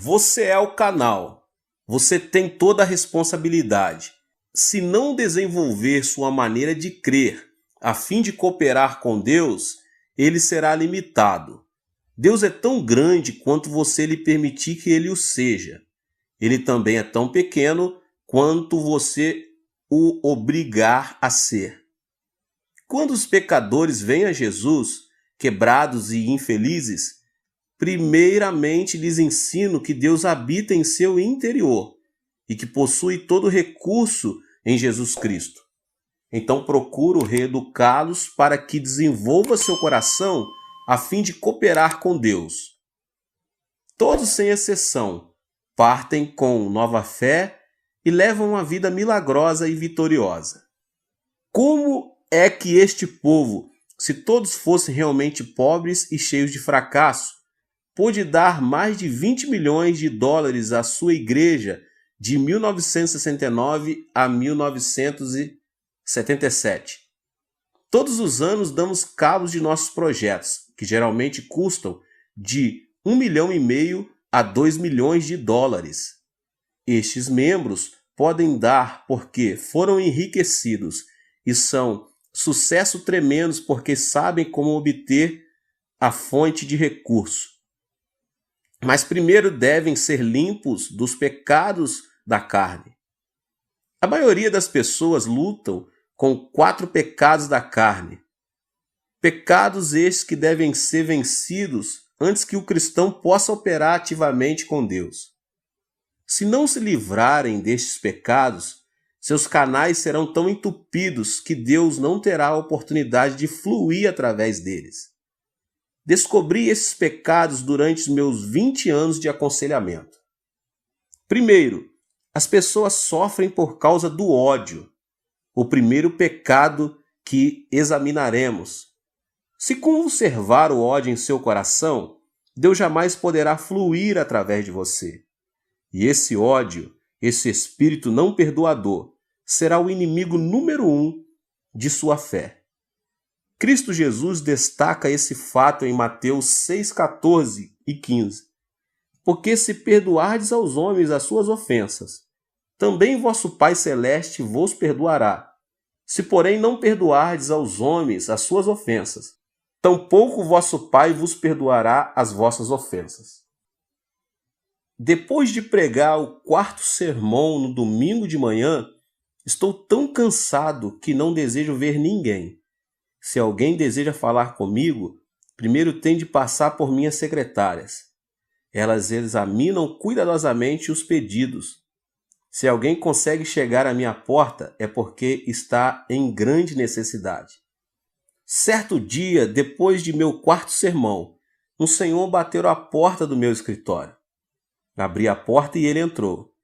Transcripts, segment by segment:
Você é o canal. Você tem toda a responsabilidade. Se não desenvolver sua maneira de crer a fim de cooperar com Deus, ele será limitado. Deus é tão grande quanto você lhe permitir que ele o seja. Ele também é tão pequeno quanto você o obrigar a ser. Quando os pecadores vêm a Jesus, quebrados e infelizes, primeiramente lhes ensino que Deus habita em seu interior e que possui todo recurso em Jesus Cristo. Então procuro reeducá-los para que desenvolva seu coração a fim de cooperar com Deus. Todos, sem exceção, partem com nova fé e levam uma vida milagrosa e vitoriosa. Como é que este povo, se todos fossem realmente pobres e cheios de fracasso, pôde dar mais de 20 milhões de dólares à sua igreja de 1969 a 1977? Todos os anos damos cabos de nossos projetos, que geralmente custam de 1,5 milhão a 2 milhões de dólares. Estes membros podem dar porque foram enriquecidos e são sucesso tremendos porque sabem como obter a fonte de recurso. Mas primeiro devem ser limpos dos pecados da carne. A maioria das pessoas lutam com 4 pecados da carne. Pecados estes que devem ser vencidos antes que o cristão possa operar ativamente com Deus. Se não se livrarem destes pecados, seus canais serão tão entupidos que Deus não terá a oportunidade de fluir através deles. Descobri esses pecados durante os meus 20 anos de aconselhamento. Primeiro, as pessoas sofrem por causa do ódio. O primeiro pecado que examinaremos. Se conservar o ódio em seu coração, Deus jamais poderá fluir através de você. E esse ódio, esse espírito não perdoador, será o inimigo número 1 de sua fé. Cristo Jesus destaca esse fato em Mateus 6,14 e 15. Porque se perdoardes aos homens as suas ofensas, também vosso Pai Celeste vos perdoará. Se, porém, não perdoardes aos homens as suas ofensas, tampouco vosso Pai vos perdoará as vossas ofensas. Depois de pregar o 4º sermão no domingo de manhã, estou tão cansado que não desejo ver ninguém. Se alguém deseja falar comigo, primeiro tem de passar por minhas secretárias. Elas examinam cuidadosamente os pedidos. Se alguém consegue chegar à minha porta, é porque está em grande necessidade. Certo dia, depois de meu 4º sermão, um senhor bateu à porta do meu escritório. Abri a porta e ele entrou.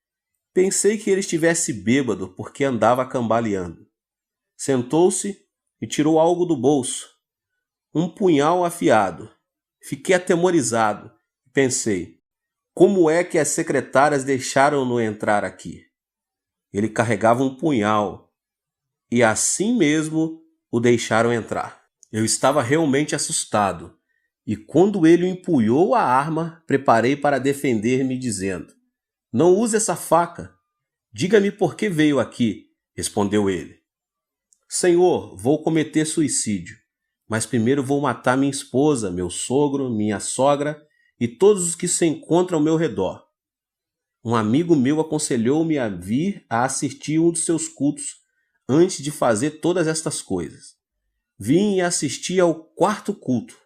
Pensei que ele estivesse bêbado porque andava cambaleando. Sentou-se e tirou algo do bolso. Um punhal afiado. Fiquei atemorizado e pensei, como é que as secretárias deixaram-no entrar aqui? Ele carregava um punhal e assim mesmo o deixaram entrar. Eu estava realmente assustado e quando ele empunhou a arma, preparei para defender-me dizendo, não use essa faca. Diga-me por que veio aqui, respondeu ele. Senhor, vou cometer suicídio, mas primeiro vou matar minha esposa, meu sogro, minha sogra e todos os que se encontram ao meu redor. Um amigo meu aconselhou-me a vir a assistir um dos seus cultos antes de fazer todas estas coisas. Vim e assisti ao 4º culto.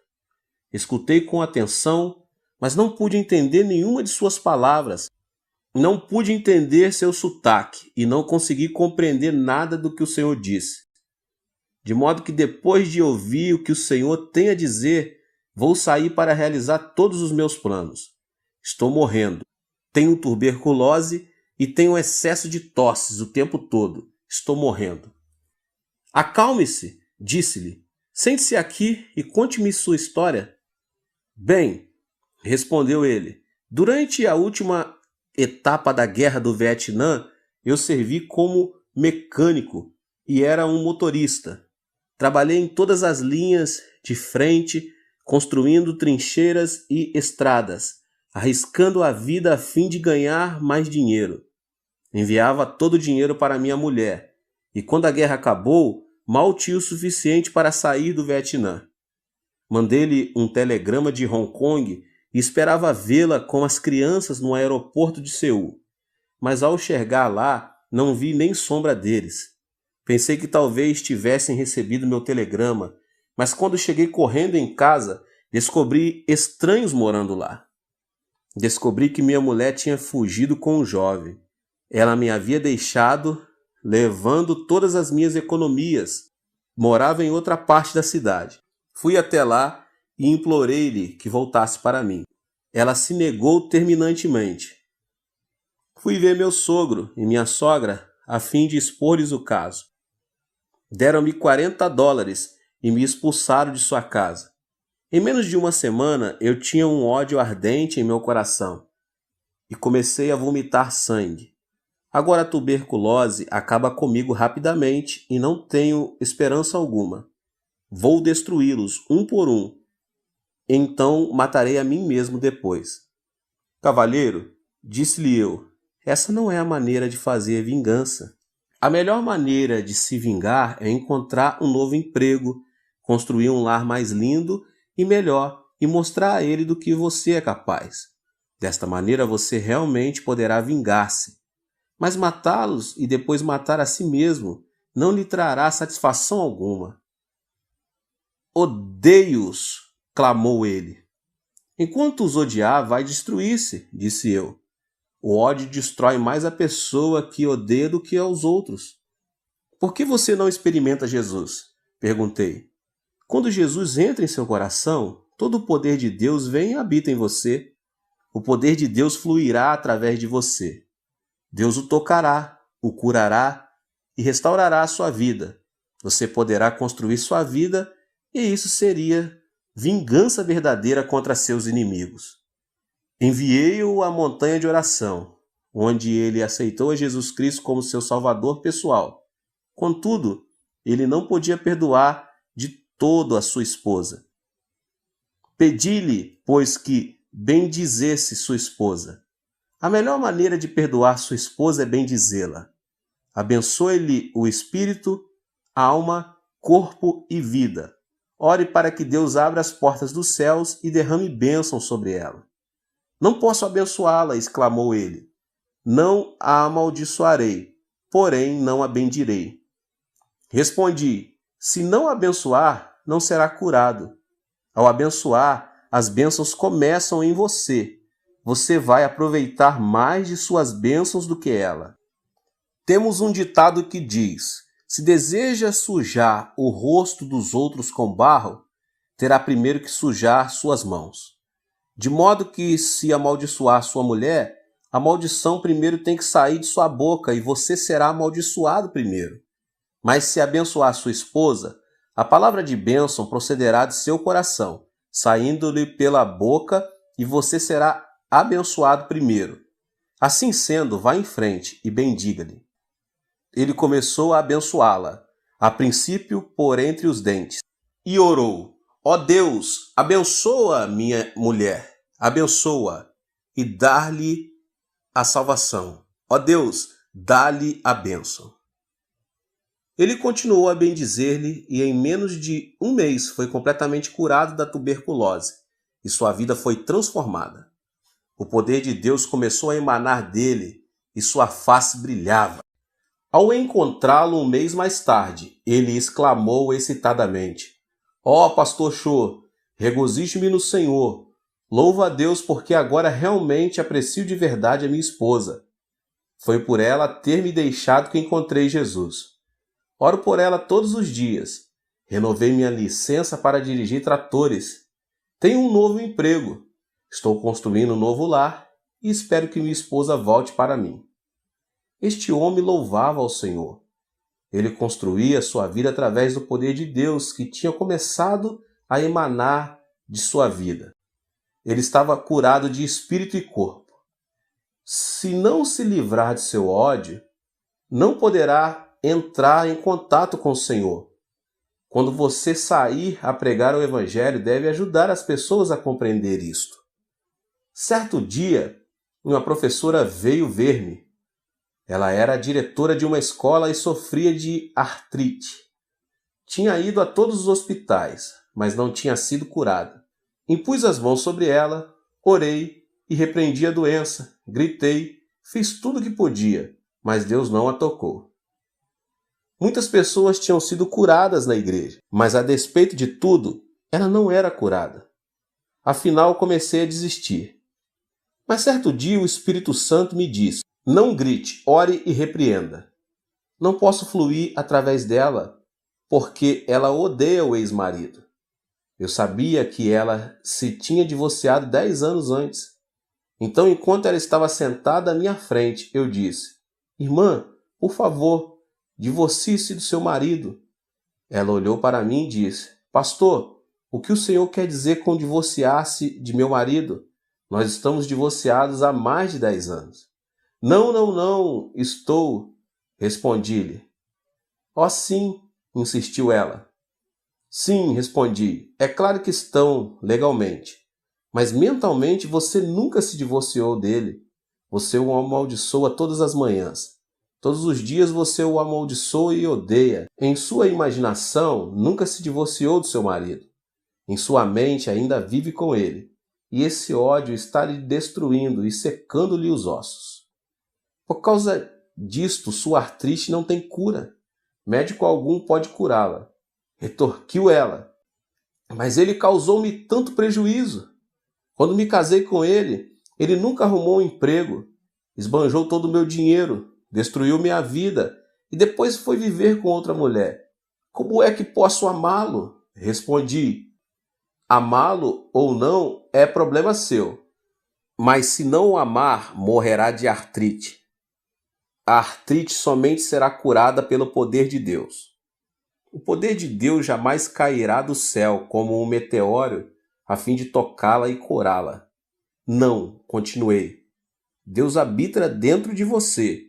Escutei com atenção, mas não pude entender nenhuma de suas palavras. Não pude entender seu sotaque e não consegui compreender nada do que o Senhor disse. De modo que depois de ouvir o que o Senhor tem a dizer, vou sair para realizar todos os meus planos. Estou morrendo. Tenho tuberculose e tenho excesso de tosses o tempo todo. Estou morrendo. Acalme-se, disse-lhe. Sente-se aqui e conte-me sua história. Bem, respondeu ele, durante a última etapa da Guerra do Vietnã, eu servi como mecânico e era um motorista. Trabalhei em todas as linhas de frente, construindo trincheiras e estradas, arriscando a vida a fim de ganhar mais dinheiro. Enviava todo o dinheiro para minha mulher, e quando a guerra acabou, mal tinha o suficiente para sair do Vietnã. Mandei-lhe um telegrama de Hong Kong e esperava vê-la com as crianças no aeroporto de Seul. Mas ao chegar lá, não vi nem sombra deles. Pensei que talvez tivessem recebido meu telegrama, mas quando cheguei correndo em casa, descobri estranhos morando lá. Descobri que minha mulher tinha fugido com um jovem. Ela me havia deixado, levando todas as minhas economias. Morava em outra parte da cidade. Fui até lá e implorei-lhe que voltasse para mim. Ela se negou terminantemente. Fui ver meu sogro e minha sogra a fim de expor-lhes o caso. Deram-me $40 e me expulsaram de sua casa. Em menos de uma semana eu tinha um ódio ardente em meu coração e comecei a vomitar sangue. Agora a tuberculose acaba comigo rapidamente e não tenho esperança alguma. Vou destruí-los um por um. Então matarei a mim mesmo depois. Cavalheiro, disse-lhe eu, essa não é a maneira de fazer vingança. A melhor maneira de se vingar é encontrar um novo emprego, construir um lar mais lindo e melhor e mostrar a ele do que você é capaz. Desta maneira você realmente poderá vingar-se. Mas matá-los e depois matar a si mesmo não lhe trará satisfação alguma. Odeio-os, clamou ele. Enquanto os odiar, vai destruir-se, disse eu. O ódio destrói mais a pessoa que odeia do que aos outros. Por que você não experimenta Jesus? Perguntei. Quando Jesus entra em seu coração, todo o poder de Deus vem e habita em você. O poder de Deus fluirá através de você. Deus o tocará, o curará e restaurará a sua vida. Você poderá construir sua vida e isso seria vingança verdadeira contra seus inimigos. Enviei-o à montanha de oração, onde ele aceitou a Jesus Cristo como seu salvador pessoal. Contudo, ele não podia perdoar de todo a sua esposa. Pedi-lhe, pois, que bendizesse sua esposa. A melhor maneira de perdoar sua esposa é bendizê-la. Abençoe-lhe o espírito, alma, corpo e vida. Ore para que Deus abra as portas dos céus e derrame bênção sobre ela. Não posso abençoá-la, exclamou ele. Não a amaldiçoarei, porém não a bendirei. Respondi, se não a abençoar, não será curado. Ao abençoar, as bênçãos começam em você. Você vai aproveitar mais de suas bênçãos do que ela. Temos um ditado que diz, se deseja sujar o rosto dos outros com barro, terá primeiro que sujar suas mãos. De modo que, se amaldiçoar sua mulher, a maldição primeiro tem que sair de sua boca e você será amaldiçoado primeiro. Mas se abençoar sua esposa, a palavra de bênção procederá de seu coração, saindo-lhe pela boca e você será abençoado primeiro. Assim sendo, vá em frente e bendiga-lhe. Ele começou a abençoá-la, a princípio por entre os dentes, e orou. Ó Deus, abençoa minha mulher, abençoa e dá-lhe a salvação. Ó Deus, dá-lhe a bênção. Ele continuou a bendizer-lhe e em menos de um mês foi completamente curado da tuberculose e sua vida foi transformada. O poder de Deus começou a emanar dele e sua face brilhava. Ao encontrá-lo um mês mais tarde, ele exclamou excitadamente, ó pastor Cho, regozije-me no Senhor. Louvo a Deus porque agora realmente aprecio de verdade a minha esposa. Foi por ela ter me deixado que encontrei Jesus. Oro por ela todos os dias. Renovei minha licença para dirigir tratores. Tenho um novo emprego. Estou construindo um novo lar e espero que minha esposa volte para mim. Este homem louvava ao Senhor. Ele construía sua vida através do poder de Deus que tinha começado a emanar de sua vida. Ele estava curado de espírito e corpo. Se não se livrar de seu ódio, não poderá entrar em contato com o Senhor. Quando você sair a pregar o Evangelho, deve ajudar as pessoas a compreender isto. Certo dia, uma professora veio ver-me. Ela era a diretora de uma escola e sofria de artrite. Tinha ido a todos os hospitais, mas não tinha sido curada. Impus as mãos sobre ela, orei e repreendi a doença. Gritei, fiz tudo o que podia, mas Deus não a tocou. Muitas pessoas tinham sido curadas na igreja, mas a despeito de tudo, ela não era curada. Afinal, comecei a desistir. Mas certo dia o Espírito Santo me disse: não grite, ore e repreenda. Não posso fluir através dela, porque ela odeia o ex-marido. Eu sabia que ela se tinha divorciado 10 anos antes. Então, enquanto ela estava sentada à minha frente, eu disse: irmã, por favor, divorcie-se do seu marido. Ela olhou para mim e disse: pastor, o que o senhor quer dizer com divorciar-se de meu marido? Nós estamos divorciados há mais de 10 anos. Não, não, não, estou, respondi-lhe. Oh, sim, insistiu ela. Sim, respondi, é claro que estão, legalmente. Mas mentalmente você nunca se divorciou dele. Você o amaldiçoa todas as manhãs. Todos os dias você o amaldiçoa e odeia. Em sua imaginação, nunca se divorciou do seu marido. Em sua mente ainda vive com ele. E esse ódio está lhe destruindo e secando-lhe os ossos. Por causa disto, sua artrite não tem cura. Médico algum pode curá-la. Retorquiu ela. Mas ele causou-me tanto prejuízo. Quando me casei com ele, ele nunca arrumou um emprego. Esbanjou todo o meu dinheiro, destruiu minha vida e depois foi viver com outra mulher. Como é que posso amá-lo? Respondi. Amá-lo ou não é problema seu. Mas se não o amar, morrerá de artrite. A artrite somente será curada pelo poder de Deus. O poder de Deus jamais cairá do céu como um meteoro a fim de tocá-la e curá-la. Não, continuei. Deus habita dentro de você.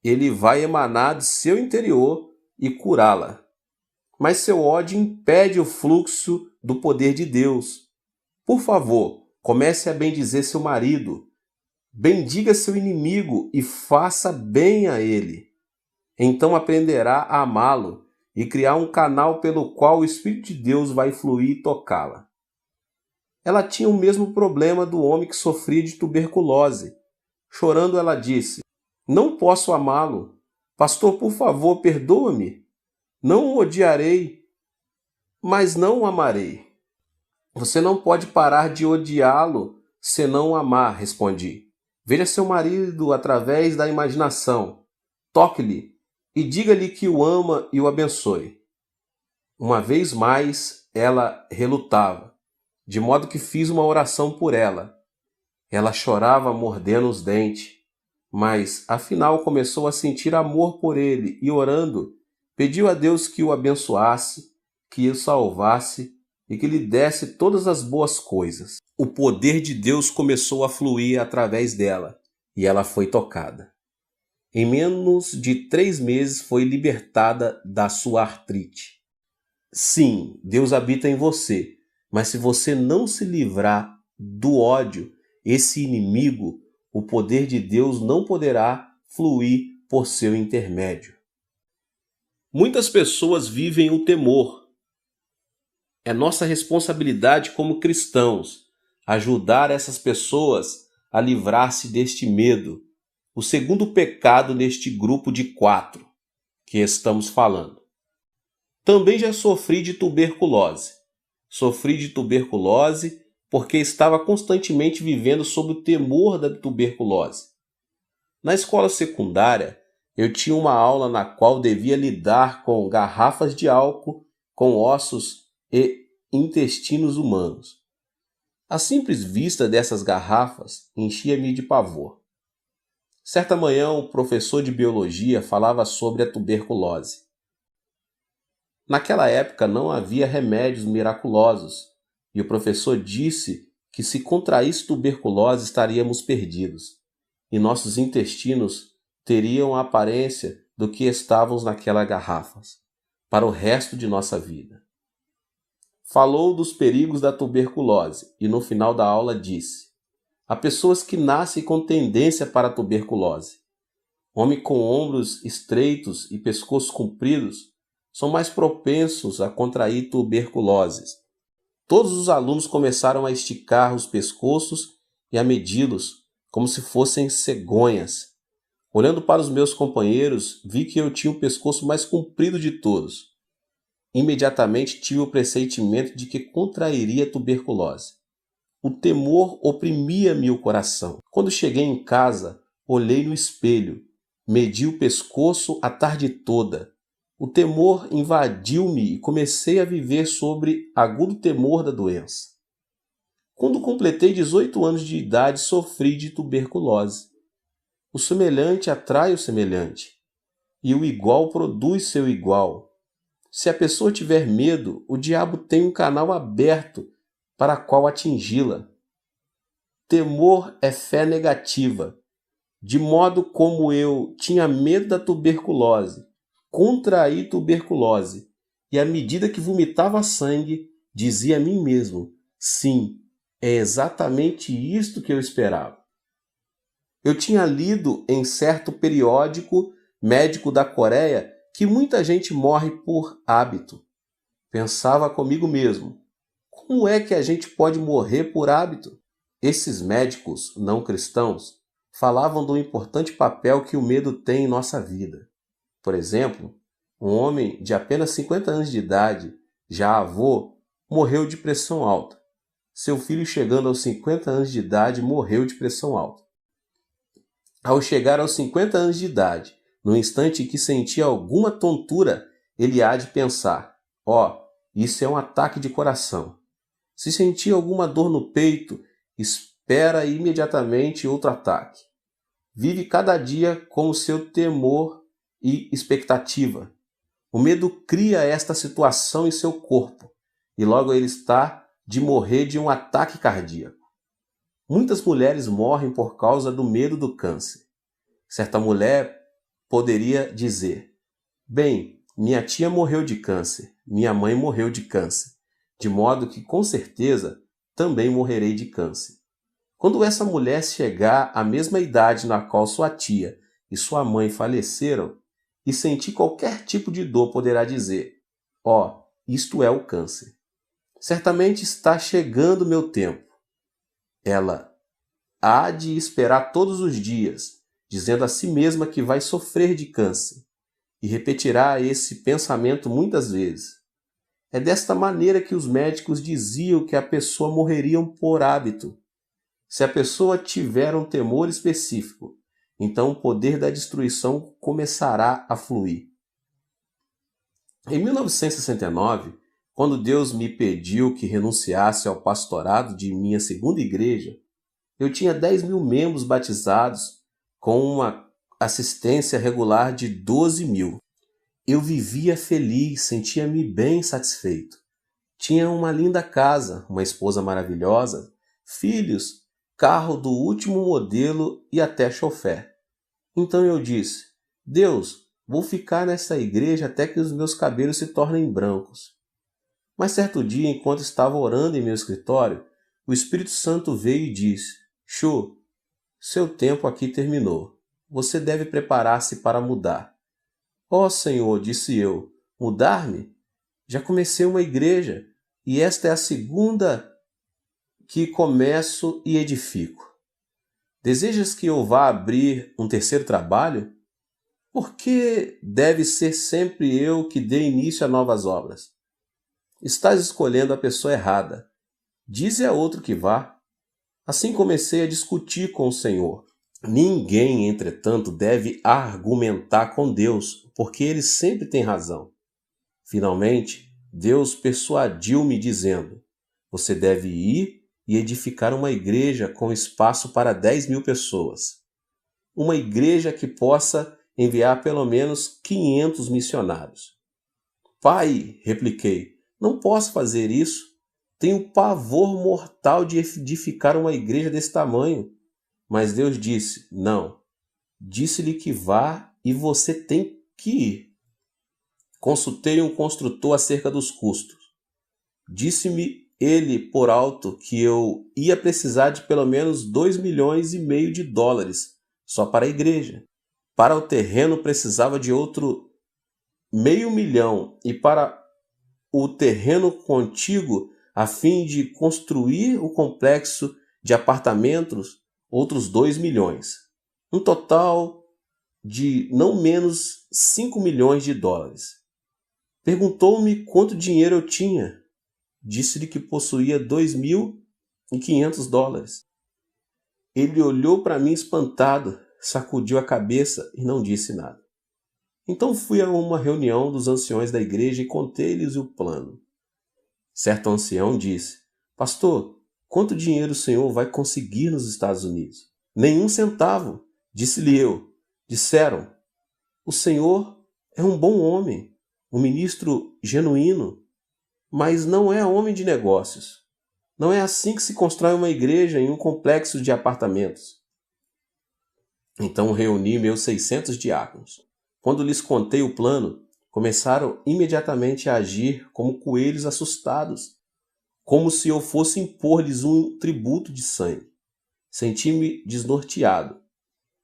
Ele vai emanar de seu interior e curá-la. Mas seu ódio impede o fluxo do poder de Deus. Por favor, comece a bendizer seu marido. Bendiga seu inimigo e faça bem a ele. Então aprenderá a amá-lo e criar um canal pelo qual o Espírito de Deus vai fluir e tocá-la. Ela tinha o mesmo problema do homem que sofria de tuberculose. Chorando, ela disse: não posso amá-lo. Pastor, por favor, perdoa-me. Não o odiarei, mas não o amarei. Você não pode parar de odiá-lo se não o amar, respondi. Veja seu marido através da imaginação. Toque-lhe e diga-lhe que o ama e o abençoe. Uma vez mais, ela relutava, de modo que fiz uma oração por ela. Ela chorava mordendo os dentes, mas afinal começou a sentir amor por ele e, orando, pediu a Deus que o abençoasse, que o salvasse e que lhe desse todas as boas coisas. O poder de Deus começou a fluir através dela e ela foi tocada. Em menos de 3 meses foi libertada da sua artrite. Sim, Deus habita em você, mas se você não se livrar do ódio, esse inimigo, o poder de Deus não poderá fluir por seu intermédio. Muitas pessoas vivem o temor. É nossa responsabilidade como cristãos ajudar essas pessoas a livrar-se deste medo, o segundo pecado neste grupo de 4 que estamos falando. Também já sofri de tuberculose. Sofri de tuberculose porque estava constantemente vivendo sob o temor da tuberculose. Na escola secundária, eu tinha uma aula na qual devia lidar com garrafas de álcool, com ossos e intestinos humanos. A simples vista dessas garrafas enchia-me de pavor. Certa manhã, o professor de biologia falava sobre a tuberculose. Naquela época não havia remédios miraculosos, e o professor disse que se contraísse tuberculose estaríamos perdidos, e nossos intestinos teriam a aparência do que estávamos naquelas garrafas, para o resto de nossa vida. Falou dos perigos da tuberculose e no final da aula disse: Há pessoas que nascem com tendência para a tuberculose. Homens com ombros estreitos e pescoços compridos são mais propensos a contrair tuberculose. Todos os alunos começaram a esticar os pescoços e a medi-los como se fossem cegonhas. Olhando para os meus companheiros, vi que eu tinha o pescoço mais comprido de todos. Imediatamente tive o pressentimento de que contrairia tuberculose. O temor oprimia-me o coração. Quando cheguei em casa, olhei no espelho, medi o pescoço a tarde toda. O temor invadiu-me e comecei a viver sobre agudo temor da doença. Quando completei 18 anos de idade, sofri de tuberculose. O semelhante atrai o semelhante, e o igual produz seu igual. Se a pessoa tiver medo, o diabo tem um canal aberto para qual atingi-la. Temor é fé negativa. De modo como eu tinha medo da tuberculose, contraí tuberculose, e à medida que vomitava sangue, dizia a mim mesmo: sim, é exatamente isto que eu esperava. Eu tinha lido em certo periódico médico da Coreia que muita gente morre por hábito. Pensava comigo mesmo: como é que a gente pode morrer por hábito? Esses médicos não cristãos falavam do importante papel que o medo tem em nossa vida. Por exemplo, um homem de apenas 50 anos de idade, já avô, morreu de pressão alta. Seu filho, chegando aos 50 anos de idade, morreu de pressão alta. Ao chegar aos 50 anos de idade, no instante em que sentia alguma tontura, ele há de pensar: isso é um ataque de coração. Se sentir alguma dor no peito, espera imediatamente outro ataque. Vive cada dia com o seu temor e expectativa. O medo cria esta situação em seu corpo e logo ele está de morrer de um ataque cardíaco. Muitas mulheres morrem por causa do medo do câncer. Certa mulher poderia dizer: bem, minha tia morreu de câncer, minha mãe morreu de câncer, de modo que com certeza também morrerei de câncer. Quando essa mulher chegar à mesma idade na qual sua tia e sua mãe faleceram e sentir qualquer tipo de dor, poderá dizer: isto é o câncer. Certamente está chegando meu tempo. Ela há de esperar todos os dias, dizendo a si mesma que vai sofrer de câncer, e repetirá esse pensamento muitas vezes. É desta maneira que os médicos diziam que a pessoa morreria por hábito. Se a pessoa tiver um temor específico, então o poder da destruição começará a fluir. Em 1969, quando Deus me pediu que renunciasse ao pastorado de minha segunda igreja, eu tinha 10.000 membros batizados com uma assistência regular de 12.000. Eu vivia feliz, sentia-me bem satisfeito. Tinha uma linda casa, uma esposa maravilhosa, filhos, carro do último modelo e até chofé. Então eu disse: Deus, vou ficar nessa igreja até que os meus cabelos se tornem brancos. Mas certo dia, enquanto estava orando em meu escritório, o Espírito Santo veio e disse: Cho, seu tempo aqui terminou. Você deve preparar-se para mudar. Senhor, disse eu, mudar-me? Já comecei uma igreja e esta é a segunda que começo e edifico. Desejas que eu vá abrir um terceiro trabalho? Por que deve ser sempre eu que dê início a novas obras? Estás escolhendo a pessoa errada. Dize a outro que vá. Assim comecei a discutir com o Senhor. Ninguém, entretanto, deve argumentar com Deus, porque ele sempre tem razão. Finalmente, Deus persuadiu-me dizendo: você deve ir e edificar uma igreja com espaço para 10.000 pessoas. Uma igreja que possa enviar pelo menos 500 missionários. Pai, repliquei, não posso fazer isso. Tenho pavor mortal de edificar uma igreja desse tamanho. Mas Deus disse: não. Disse-lhe que vá e você tem que ir. Consultei um construtor acerca dos custos. Disse-me ele por alto que eu ia precisar de pelo menos 2,5 milhões de dólares só para a igreja. Para o terreno precisava de outro 500 mil e para o terreno contíguo a fim de construir o complexo de apartamentos outros 2 milhões. Um total de não menos 5 milhões de dólares. Perguntou-me quanto dinheiro eu tinha. Disse-lhe que possuía 2.500 dólares. Ele olhou para mim espantado, sacudiu a cabeça e não disse nada. Então fui a uma reunião dos anciões da igreja e contei-lhes o plano. Certo ancião disse: Pastor, quanto dinheiro o senhor vai conseguir nos Estados Unidos? Nenhum centavo, disse-lhe eu. Disseram: O senhor é um bom homem, um ministro genuíno, mas não é homem de negócios. Não é assim que se constrói uma igreja em um complexo de apartamentos. Então reuni meus 600 diáconos. Quando lhes contei o plano, começaram imediatamente a agir como coelhos assustados, como se eu fosse impor-lhes um tributo de sangue. Senti-me desnorteado.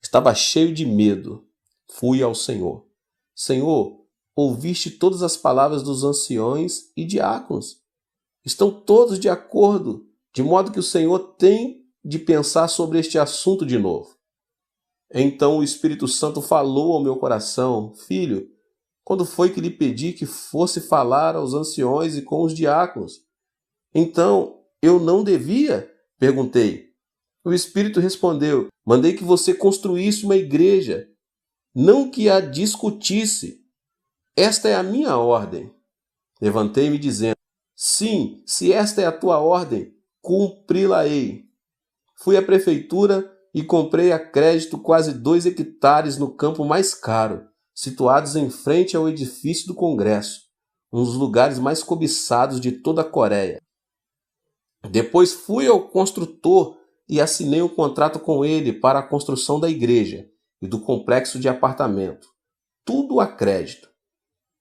Estava cheio de medo. Fui ao Senhor. Senhor, ouviste todas as palavras dos anciões e diáconos. Estão todos de acordo, de modo que o Senhor tem de pensar sobre este assunto de novo. Então o Espírito Santo falou ao meu coração: Filho, quando foi que lhe pedi que fosse falar aos anciões e com os diáconos? Então, eu não devia? Perguntei. O Espírito respondeu: Mandei que você construísse uma igreja, não que a discutisse. Esta é a minha ordem. Levantei-me dizendo: Sim, se esta é a tua ordem, cumpri-la-ei. Fui à prefeitura e comprei a crédito quase 2 hectares no campo mais caro, situados em frente ao edifício do Congresso, um dos lugares mais cobiçados de toda a Coreia. Depois fui ao construtor e assinei um contrato com ele para a construção da igreja e do complexo de apartamento. Tudo a crédito.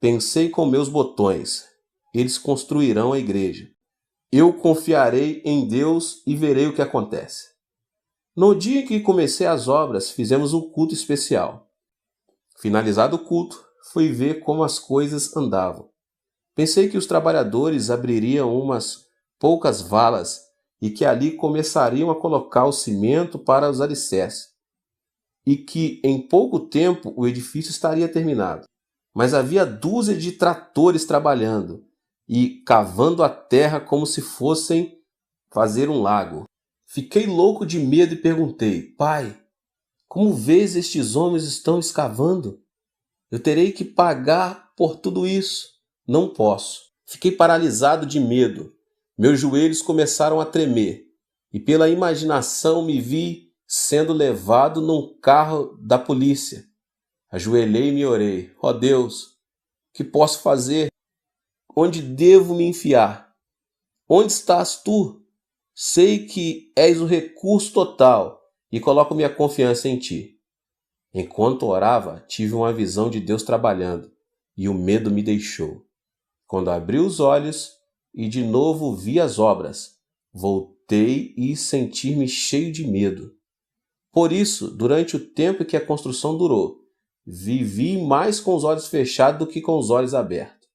Pensei com meus botões: eles construirão a igreja. Eu confiarei em Deus e verei o que acontece. No dia em que comecei as obras, fizemos um culto especial. Finalizado o culto, fui ver como as coisas andavam. Pensei que os trabalhadores abririam umas poucas valas e que ali começariam a colocar o cimento para os alicerces, e que em pouco tempo o edifício estaria terminado. Mas havia dúzia de tratores trabalhando e cavando a terra como se fossem fazer um lago. Fiquei louco de medo e perguntei: Pai, como vês estes homens estão escavando? Eu terei que pagar por tudo isso. Não posso. Fiquei paralisado de medo. Meus joelhos começaram a tremer e pela imaginação me vi sendo levado num carro da polícia. Ajoelhei-me e orei: Ó Deus, o que posso fazer? Onde devo me enfiar? Onde estás tu? Sei que és o recurso total e coloco minha confiança em ti. Enquanto orava, tive uma visão de Deus trabalhando e o medo me deixou. Quando abri os olhos e de novo vi as obras, voltei e senti-me cheio de medo. Por isso, durante o tempo que a construção durou, vivi mais com os olhos fechados do que com os olhos abertos.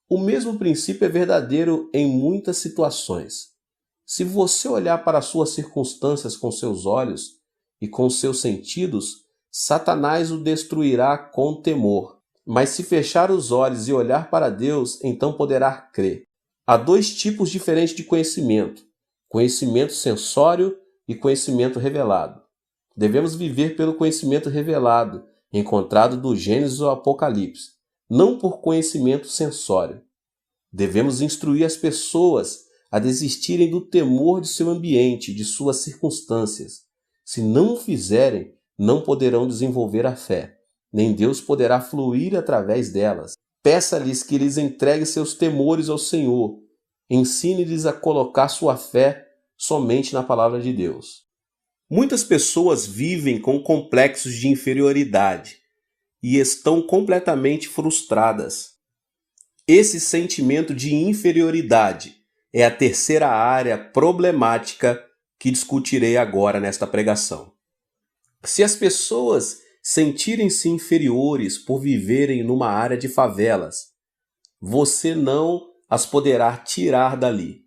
O mesmo princípio é verdadeiro em muitas situações. Se você olhar para as suas circunstâncias com seus olhos e com seus sentidos, Satanás o destruirá com temor. Mas se fechar os olhos e olhar para Deus, então poderá crer. Há 2 tipos diferentes de conhecimento: conhecimento sensório e conhecimento revelado. Devemos viver pelo conhecimento revelado, encontrado do Gênesis ao Apocalipse, não por conhecimento sensório. Devemos instruir as pessoas a desistirem do temor de seu ambiente, de suas circunstâncias. Se não o fizerem, não poderão desenvolver a fé, nem Deus poderá fluir através delas. Peça-lhes que lhes entregue seus temores ao Senhor. Ensine-lhes a colocar sua fé somente na palavra de Deus. Muitas pessoas vivem com complexos de inferioridade e estão completamente frustradas. Esse sentimento de inferioridade é a terceira área problemática que discutirei agora nesta pregação. Se as pessoas sentirem-se inferiores por viverem numa área de favelas, você não as poderá tirar dali.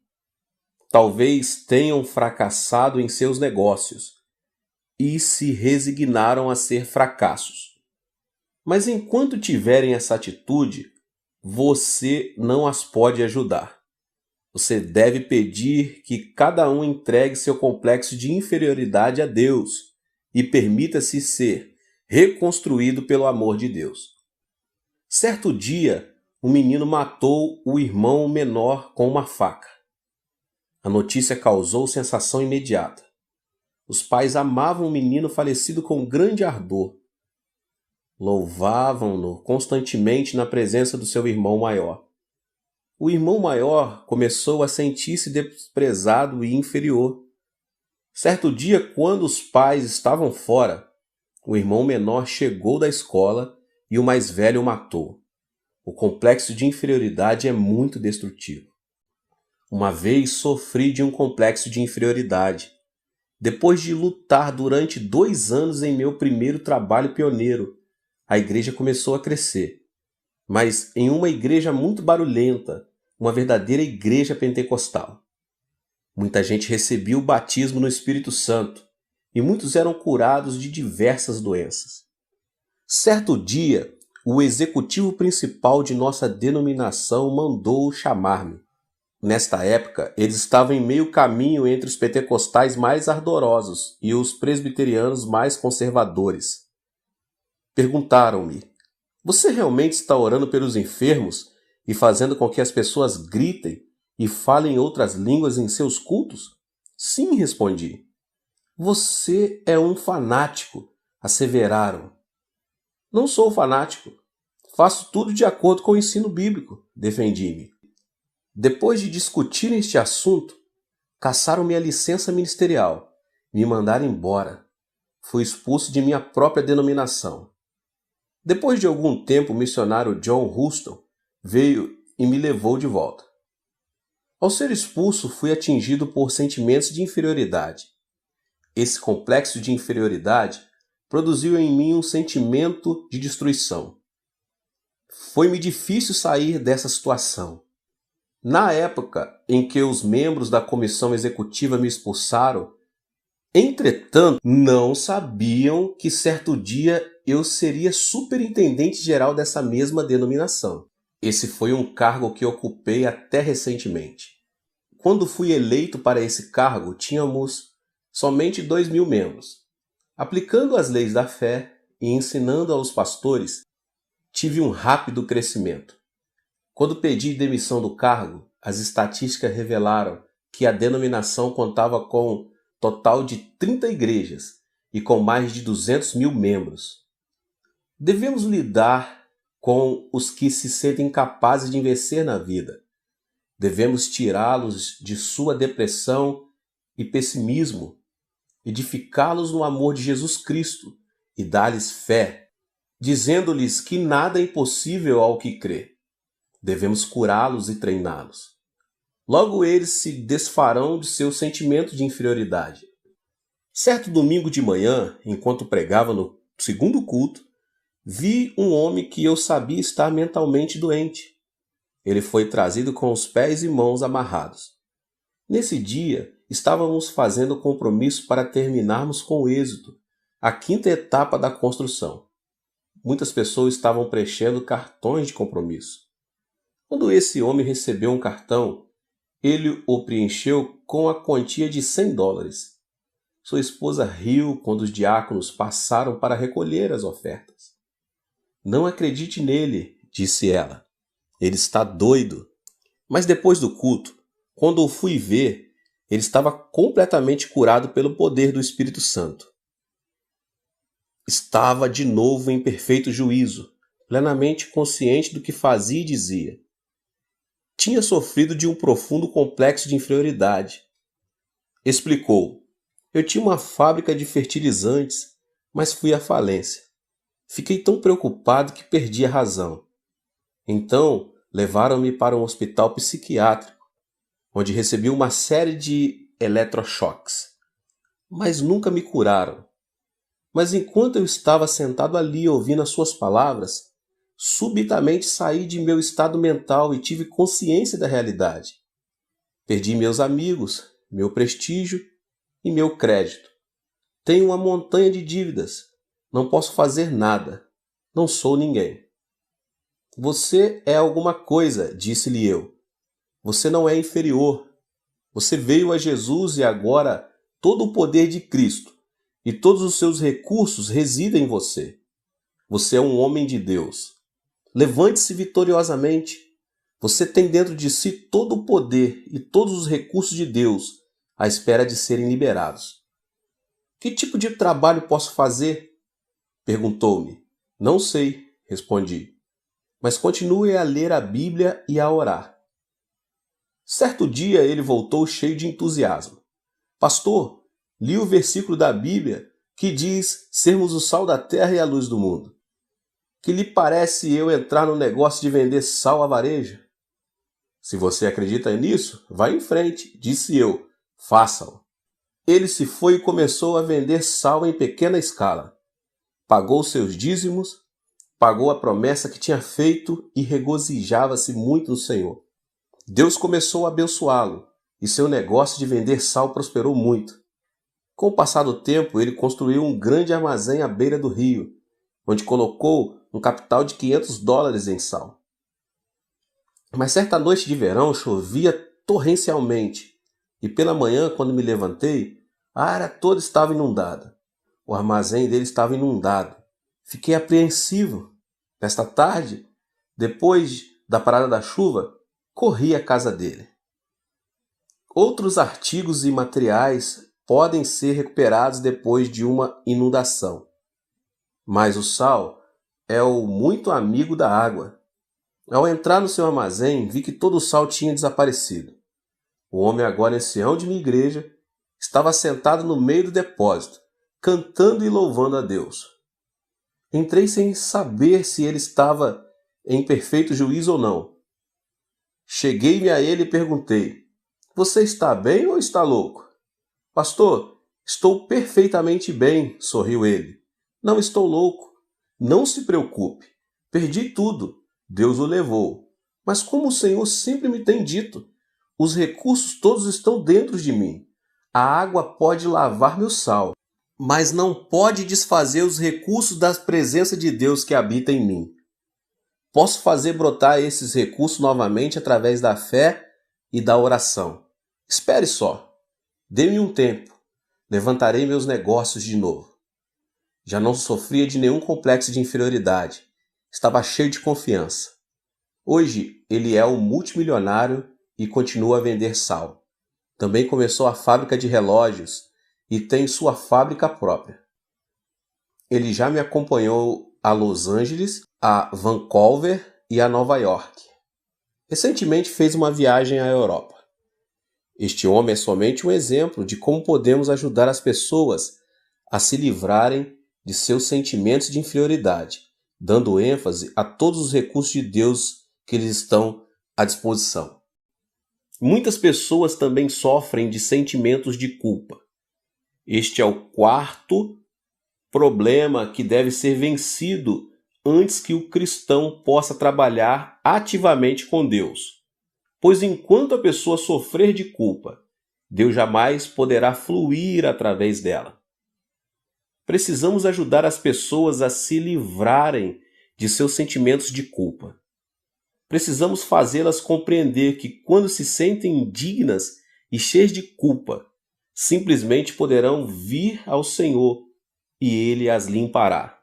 Talvez tenham fracassado em seus negócios e se resignaram a ser fracassos. Mas enquanto tiverem essa atitude, você não as pode ajudar. Você deve pedir que cada um entregue seu complexo de inferioridade a Deus e permita-se ser reconstruído pelo amor de Deus. Certo dia, um menino matou o irmão menor com uma faca. A notícia causou sensação imediata. Os pais amavam o menino falecido com grande ardor. Louvavam-no constantemente na presença do seu irmão maior. O irmão maior começou a sentir-se desprezado e inferior. Certo dia, quando os pais estavam fora, o irmão menor chegou da escola e o mais velho o matou. O complexo de inferioridade é muito destrutivo. Uma vez sofri de um complexo de inferioridade. Depois de lutar durante 2 anos em meu primeiro trabalho pioneiro, a igreja começou a crescer. Mas em uma igreja muito barulhenta, uma verdadeira igreja pentecostal. Muita gente recebia o batismo no Espírito Santo e muitos eram curados de diversas doenças. Certo dia, o executivo principal de nossa denominação mandou chamar-me. Nesta época, eles estavam em meio caminho entre os pentecostais mais ardorosos e os presbiterianos mais conservadores. Perguntaram-me: "Você realmente está orando pelos enfermos e fazendo com que as pessoas gritem e falem outras línguas em seus cultos?" "Sim", respondi. "Você é um fanático", asseveraram. "Não sou fanático. Faço tudo de acordo com o ensino bíblico", defendi-me. Depois de discutir este assunto, caçaram minha licença ministerial, me mandaram embora. Fui expulso de minha própria denominação. Depois de algum tempo, o missionário John Huston veio e me levou de volta. Ao ser expulso, fui atingido por sentimentos de inferioridade. Esse complexo de inferioridade produziu em mim um sentimento de destruição. Foi-me difícil sair dessa situação. Na época em que os membros da comissão executiva me expulsaram, entretanto, não sabiam que certo dia eu seria superintendente-geral dessa mesma denominação. Esse foi um cargo que ocupei até recentemente. Quando fui eleito para esse cargo, tínhamos somente 2.000 membros. Aplicando as leis da fé e ensinando aos pastores, tive um rápido crescimento. Quando pedi demissão do cargo, as estatísticas revelaram que a denominação contava com total de 30 igrejas e com mais de 200.000 membros. Devemos lidar com os que se sentem capazes de vencer na vida. Devemos tirá-los de sua depressão e pessimismo, edificá-los no amor de Jesus Cristo e dar-lhes fé, dizendo-lhes que nada é impossível ao que crê. Devemos curá-los e treiná-los. Logo eles se desfarão de seu sentimento de inferioridade. Certo domingo de manhã, enquanto pregava no segundo culto, vi um homem que eu sabia estar mentalmente doente. Ele foi trazido com os pés e mãos amarrados. Nesse dia, estávamos fazendo compromisso para terminarmos com êxito a 5ª etapa da construção. Muitas pessoas estavam preenchendo cartões de compromisso. Quando esse homem recebeu um cartão, ele o preencheu com a quantia de $100. Sua esposa riu quando os diáconos passaram para recolher as ofertas. "Não acredite nele", disse ela. "Ele está doido." Mas depois do culto, quando o fui ver, ele estava completamente curado pelo poder do Espírito Santo. Estava de novo em perfeito juízo, plenamente consciente do que fazia e dizia. Tinha sofrido de um profundo complexo de inferioridade. Explicou: "Eu tinha uma fábrica de fertilizantes, mas fui à falência. Fiquei tão preocupado que perdi a razão. Então, levaram-me para um hospital psiquiátrico. onde recebi uma série de eletrochoques, mas nunca me curaram. Mas enquanto eu estava sentado ali ouvindo as suas palavras, subitamente saí de meu estado mental e tive consciência da realidade. Perdi meus amigos, meu prestígio e meu crédito. Tenho uma montanha de dívidas. Não posso fazer nada. Não sou ninguém. Você é alguma coisa, disse-lhe eu. Você não é inferior. Você veio a Jesus e agora todo o poder de Cristo e todos os seus recursos residem em você. Você é um homem de Deus. Levante-se vitoriosamente. Você tem dentro de si todo o poder e todos os recursos de Deus à espera de serem liberados. Que tipo de trabalho posso fazer? Perguntou-me. Não sei, respondi. Mas continue a ler a Bíblia e a orar. Certo dia ele voltou cheio de entusiasmo. Pastor, li o versículo da Bíblia que diz sermos o sal da terra e a luz do mundo. Que lhe parece eu entrar no negócio de vender sal a varejo? Se você acredita nisso, vá em frente, disse eu. Faça-o. Ele se foi e começou a vender sal em pequena escala. Pagou seus dízimos, pagou a promessa que tinha feito e regozijava-se muito no Senhor. Deus começou a abençoá-lo e seu negócio de vender sal prosperou muito. Com o passar do tempo, ele construiu um grande armazém à beira do rio, onde colocou um capital de $500 em sal. Mas certa noite de verão chovia torrencialmente e pela manhã, quando me levantei, a área toda estava inundada. O armazém dele estava inundado. Fiquei apreensivo. Nesta tarde, depois da parada da chuva, corri à casa dele. Outros artigos e materiais podem ser recuperados depois de uma inundação. Mas o sal é o muito amigo da água. Ao entrar no seu armazém, vi que todo o sal tinha desaparecido. O homem, agora ancião de minha igreja, estava sentado no meio do depósito, cantando e louvando a Deus. Entrei sem saber se ele estava em perfeito juízo ou não. Cheguei-me a ele e perguntei: Você está bem ou está louco? Pastor, estou perfeitamente bem, sorriu ele. Não estou louco. Não se preocupe. Perdi tudo. Deus o levou. Mas como o Senhor sempre me tem dito, os recursos todos estão dentro de mim. A água pode lavar meu sal, mas não pode desfazer os recursos da presença de Deus que habita em mim. Posso fazer brotar esses recursos novamente através da fé e da oração. Espere só. Dê-me um tempo. Levantarei meus negócios de novo. Já não sofria de nenhum complexo de inferioridade. Estava cheio de confiança. Hoje ele é um multimilionário e continua a vender sal. Também começou a fábrica de relógios e tem sua fábrica própria. Ele já me acompanhou a Los Angeles, a Vancouver e a Nova York. Recentemente fez uma viagem à Europa. Este homem é somente um exemplo de como podemos ajudar as pessoas a se livrarem de seus sentimentos de inferioridade, dando ênfase a todos os recursos de Deus que lhes estão à disposição. Muitas pessoas também sofrem de sentimentos de culpa. Este é o quarto problema que deve ser vencido antes que o cristão possa trabalhar ativamente com Deus. Pois enquanto a pessoa sofrer de culpa, Deus jamais poderá fluir através dela. Precisamos ajudar as pessoas a se livrarem de seus sentimentos de culpa. Precisamos fazê-las compreender que quando se sentem indignas e cheias de culpa, simplesmente poderão vir ao Senhor e Ele as limpará.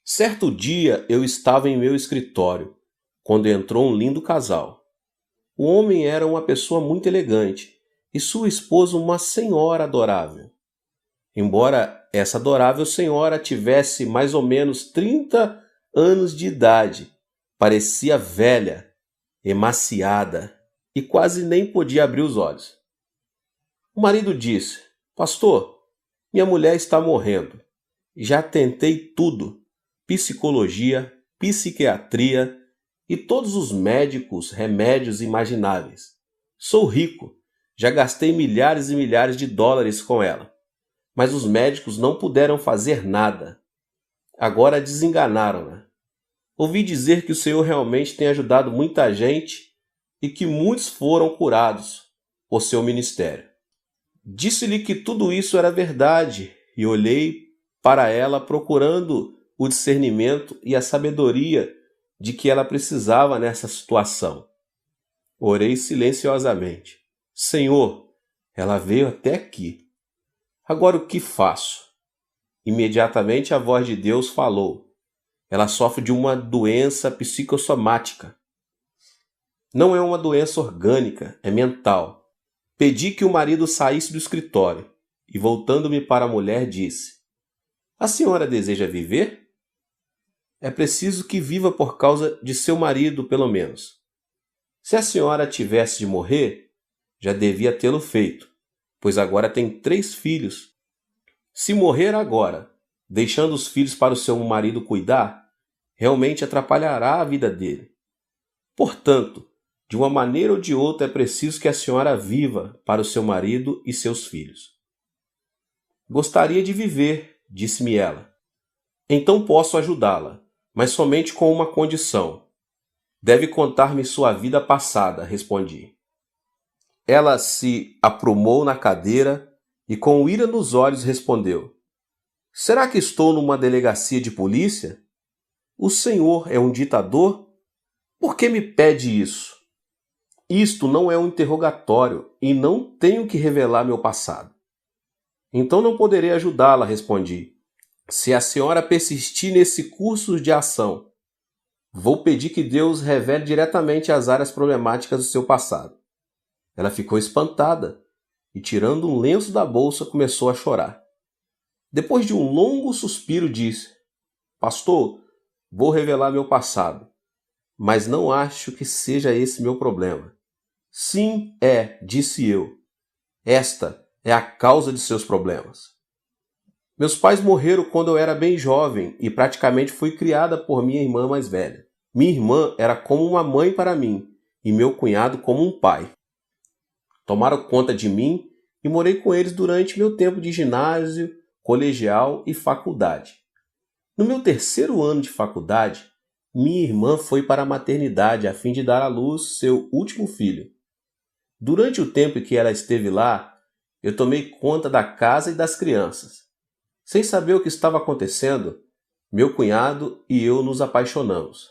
Certo dia eu estava em meu escritório, quando entrou um lindo casal. O homem era uma pessoa muito elegante e sua esposa uma senhora adorável. Embora essa adorável senhora tivesse mais ou menos 30 anos de idade, parecia velha, emaciada e quase nem podia abrir os olhos. O marido disse: Pastor, minha mulher está morrendo. Já tentei tudo: psicologia, psiquiatria, e todos os médicos, remédios imagináveis. Sou rico, já gastei milhares e milhares de dólares com ela, mas os médicos não puderam fazer nada. Agora desenganaram-na. Ouvi dizer que o Senhor realmente tem ajudado muita gente e que muitos foram curados por seu ministério. Disse-lhe que tudo isso era verdade e olhei para ela procurando o discernimento e a sabedoria de que ela precisava nessa situação. Orei silenciosamente. Senhor, ela veio até aqui. Agora o que faço? Imediatamente a voz de Deus falou. Ela sofre de uma doença psicossomática. Não é uma doença orgânica, é mental. Pedi que o marido saísse do escritório e, voltando-me para a mulher, disse: A senhora deseja viver? É preciso que viva por causa de seu marido, pelo menos. Se a senhora tivesse de morrer, já devia tê-lo feito, pois agora tem 3 filhos. Se morrer agora, deixando os filhos para o seu marido cuidar, realmente atrapalhará a vida dele. Portanto, de uma maneira ou de outra é preciso que a senhora viva para o seu marido e seus filhos. Gostaria de viver, disse-me ela. Então posso ajudá-la, mas somente com uma condição. Deve contar-me sua vida passada, respondi. Ela se aprumou na cadeira e com ira nos olhos respondeu: Será que estou numa delegacia de polícia? O senhor é um ditador? Por que me pede isso? Isto não é um interrogatório e não tenho que revelar meu passado. Então não poderei ajudá-la, respondi. Se a senhora persistir nesse curso de ação, vou pedir que Deus revele diretamente as áreas problemáticas do seu passado. Ela ficou espantada e, tirando um lenço da bolsa, começou a chorar. Depois de um longo suspiro, disse: Pastor, vou revelar meu passado, mas não acho que seja esse meu problema. Sim, disse eu. Esta é a causa de seus problemas. Meus pais morreram quando eu era bem jovem e praticamente fui criada por minha irmã mais velha. Minha irmã era como uma mãe para mim e meu cunhado como um pai. Tomaram conta de mim e morei com eles durante meu tempo de ginásio, colegial e faculdade. No meu 3º ano de faculdade, minha irmã foi para a maternidade a fim de dar à luz seu último filho. Durante o tempo em que ela esteve lá, eu tomei conta da casa e das crianças. Sem saber o que estava acontecendo, meu cunhado e eu nos apaixonamos.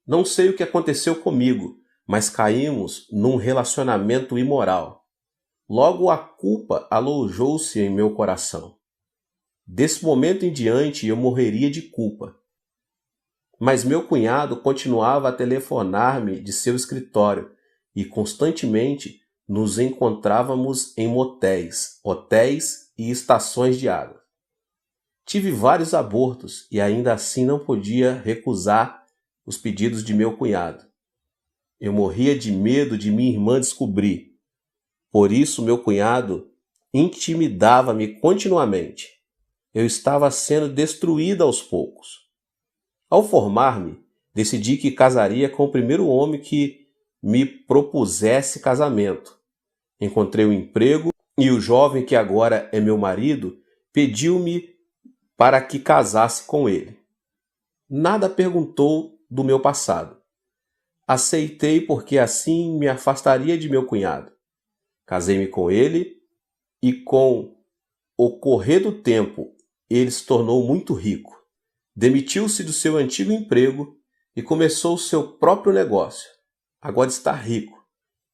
Não sei o que aconteceu comigo, mas caímos num relacionamento imoral. Logo a culpa alojou-se em meu coração. Desse momento em diante eu morreria de culpa. Mas meu cunhado continuava a telefonar-me de seu escritório e constantemente nos encontrávamos em motéis, hotéis e estações de água. Tive vários abortos e ainda assim não podia recusar os pedidos de meu cunhado. Eu morria de medo de minha irmã descobrir. Por isso meu cunhado intimidava-me continuamente. Eu estava sendo destruída aos poucos. Ao formar-me, decidi que casaria com o primeiro homem que me propusesse casamento. Encontrei um emprego e o jovem que agora é meu marido pediu-me para que casasse com ele. Nada perguntou do meu passado. Aceitei porque assim me afastaria de meu cunhado. Casei-me com ele e com o correr do tempo ele se tornou muito rico. Demitiu-se do seu antigo emprego e começou o seu próprio negócio. Agora está rico.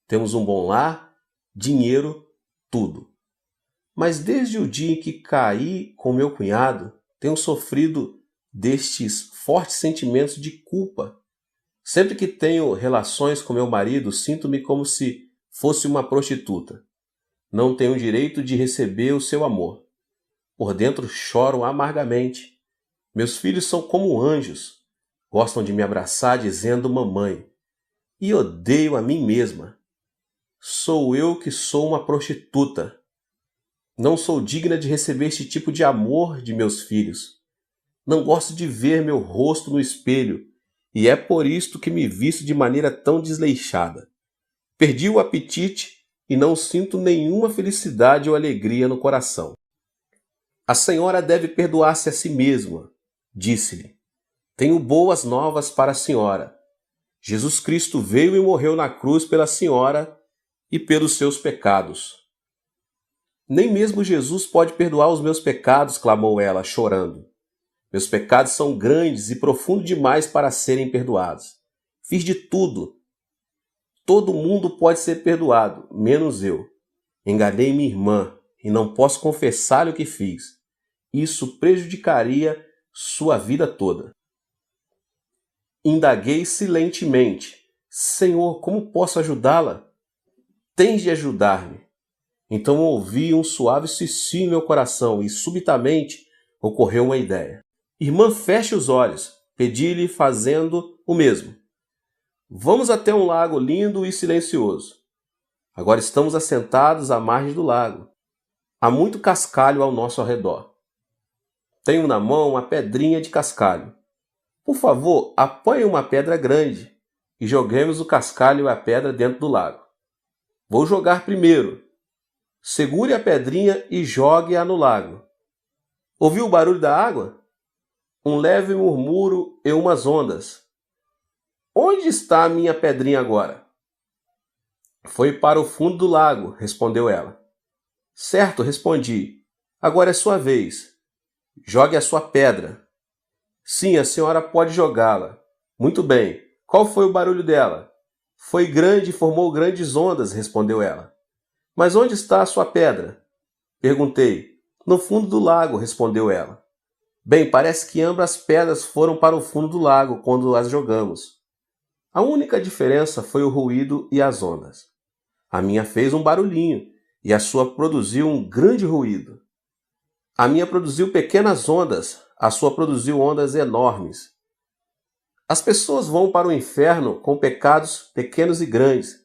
Temos um bom lar, dinheiro, tudo. Mas desde o dia em que caí com meu cunhado, tenho sofrido destes fortes sentimentos de culpa. Sempre que tenho relações com meu marido, sinto-me como se fosse uma prostituta. Não tenho o direito de receber o seu amor. Por dentro choro amargamente. Meus filhos são como anjos. Gostam de me abraçar dizendo mamãe. E odeio a mim mesma. Sou eu que sou uma prostituta. Não sou digna de receber este tipo de amor de meus filhos. Não gosto de ver meu rosto no espelho e é por isto que me visto de maneira tão desleixada. Perdi o apetite e não sinto nenhuma felicidade ou alegria no coração. A senhora deve perdoar-se a si mesma, disse-lhe. Tenho boas novas para a senhora. Jesus Cristo veio e morreu na cruz pela senhora e pelos seus pecados. Nem mesmo Jesus pode perdoar os meus pecados, clamou ela, chorando. Meus pecados são grandes e profundos demais para serem perdoados. Fiz de tudo. Todo mundo pode ser perdoado, menos eu. Enganei minha irmã e não posso confessar-lhe o que fiz. Isso prejudicaria sua vida toda. Indaguei silentemente. Senhor, como posso ajudá-la? Tens de ajudar-me. Então ouvi um suave sussurro em meu coração e subitamente ocorreu uma ideia. Irmã, feche os olhos. Pedi-lhe fazendo o mesmo. Vamos até um lago lindo e silencioso. Agora estamos assentados à margem do lago. Há muito cascalho ao nosso redor. Tenho na mão uma pedrinha de cascalho. Por favor, apanhe uma pedra grande e joguemos o cascalho e a pedra dentro do lago. Vou jogar primeiro. Segure a pedrinha e jogue-a no lago. Ouviu o barulho da água? Um leve murmúrio e umas ondas. Onde está a minha pedrinha agora? Foi para o fundo do lago, respondeu ela. Certo, respondi. Agora é sua vez. Jogue a sua pedra. Sim, a senhora pode jogá-la. Muito bem. Qual foi o barulho dela? Foi grande e formou grandes ondas, respondeu ela. Mas onde está a sua pedra? Perguntei. No fundo do lago, respondeu ela. Bem, parece que ambas as pedras foram para o fundo do lago quando as jogamos. A única diferença foi o ruído e as ondas. A minha fez um barulhinho e a sua produziu um grande ruído. A minha produziu pequenas ondas, a sua produziu ondas enormes. As pessoas vão para o inferno com pecados pequenos e grandes,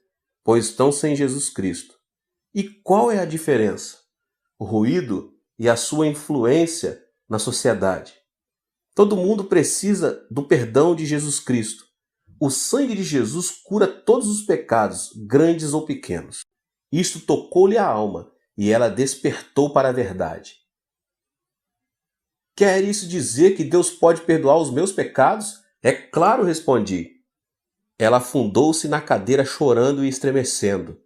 pois estão sem Jesus Cristo. E qual é a diferença? O ruído e a sua influência na sociedade. Todo mundo precisa do perdão de Jesus Cristo. O sangue de Jesus cura todos os pecados, grandes ou pequenos. Isto tocou-lhe a alma e ela despertou para a verdade. Quer isso dizer que Deus pode perdoar os meus pecados? É claro, respondi. Ela afundou-se na cadeira chorando e estremecendo.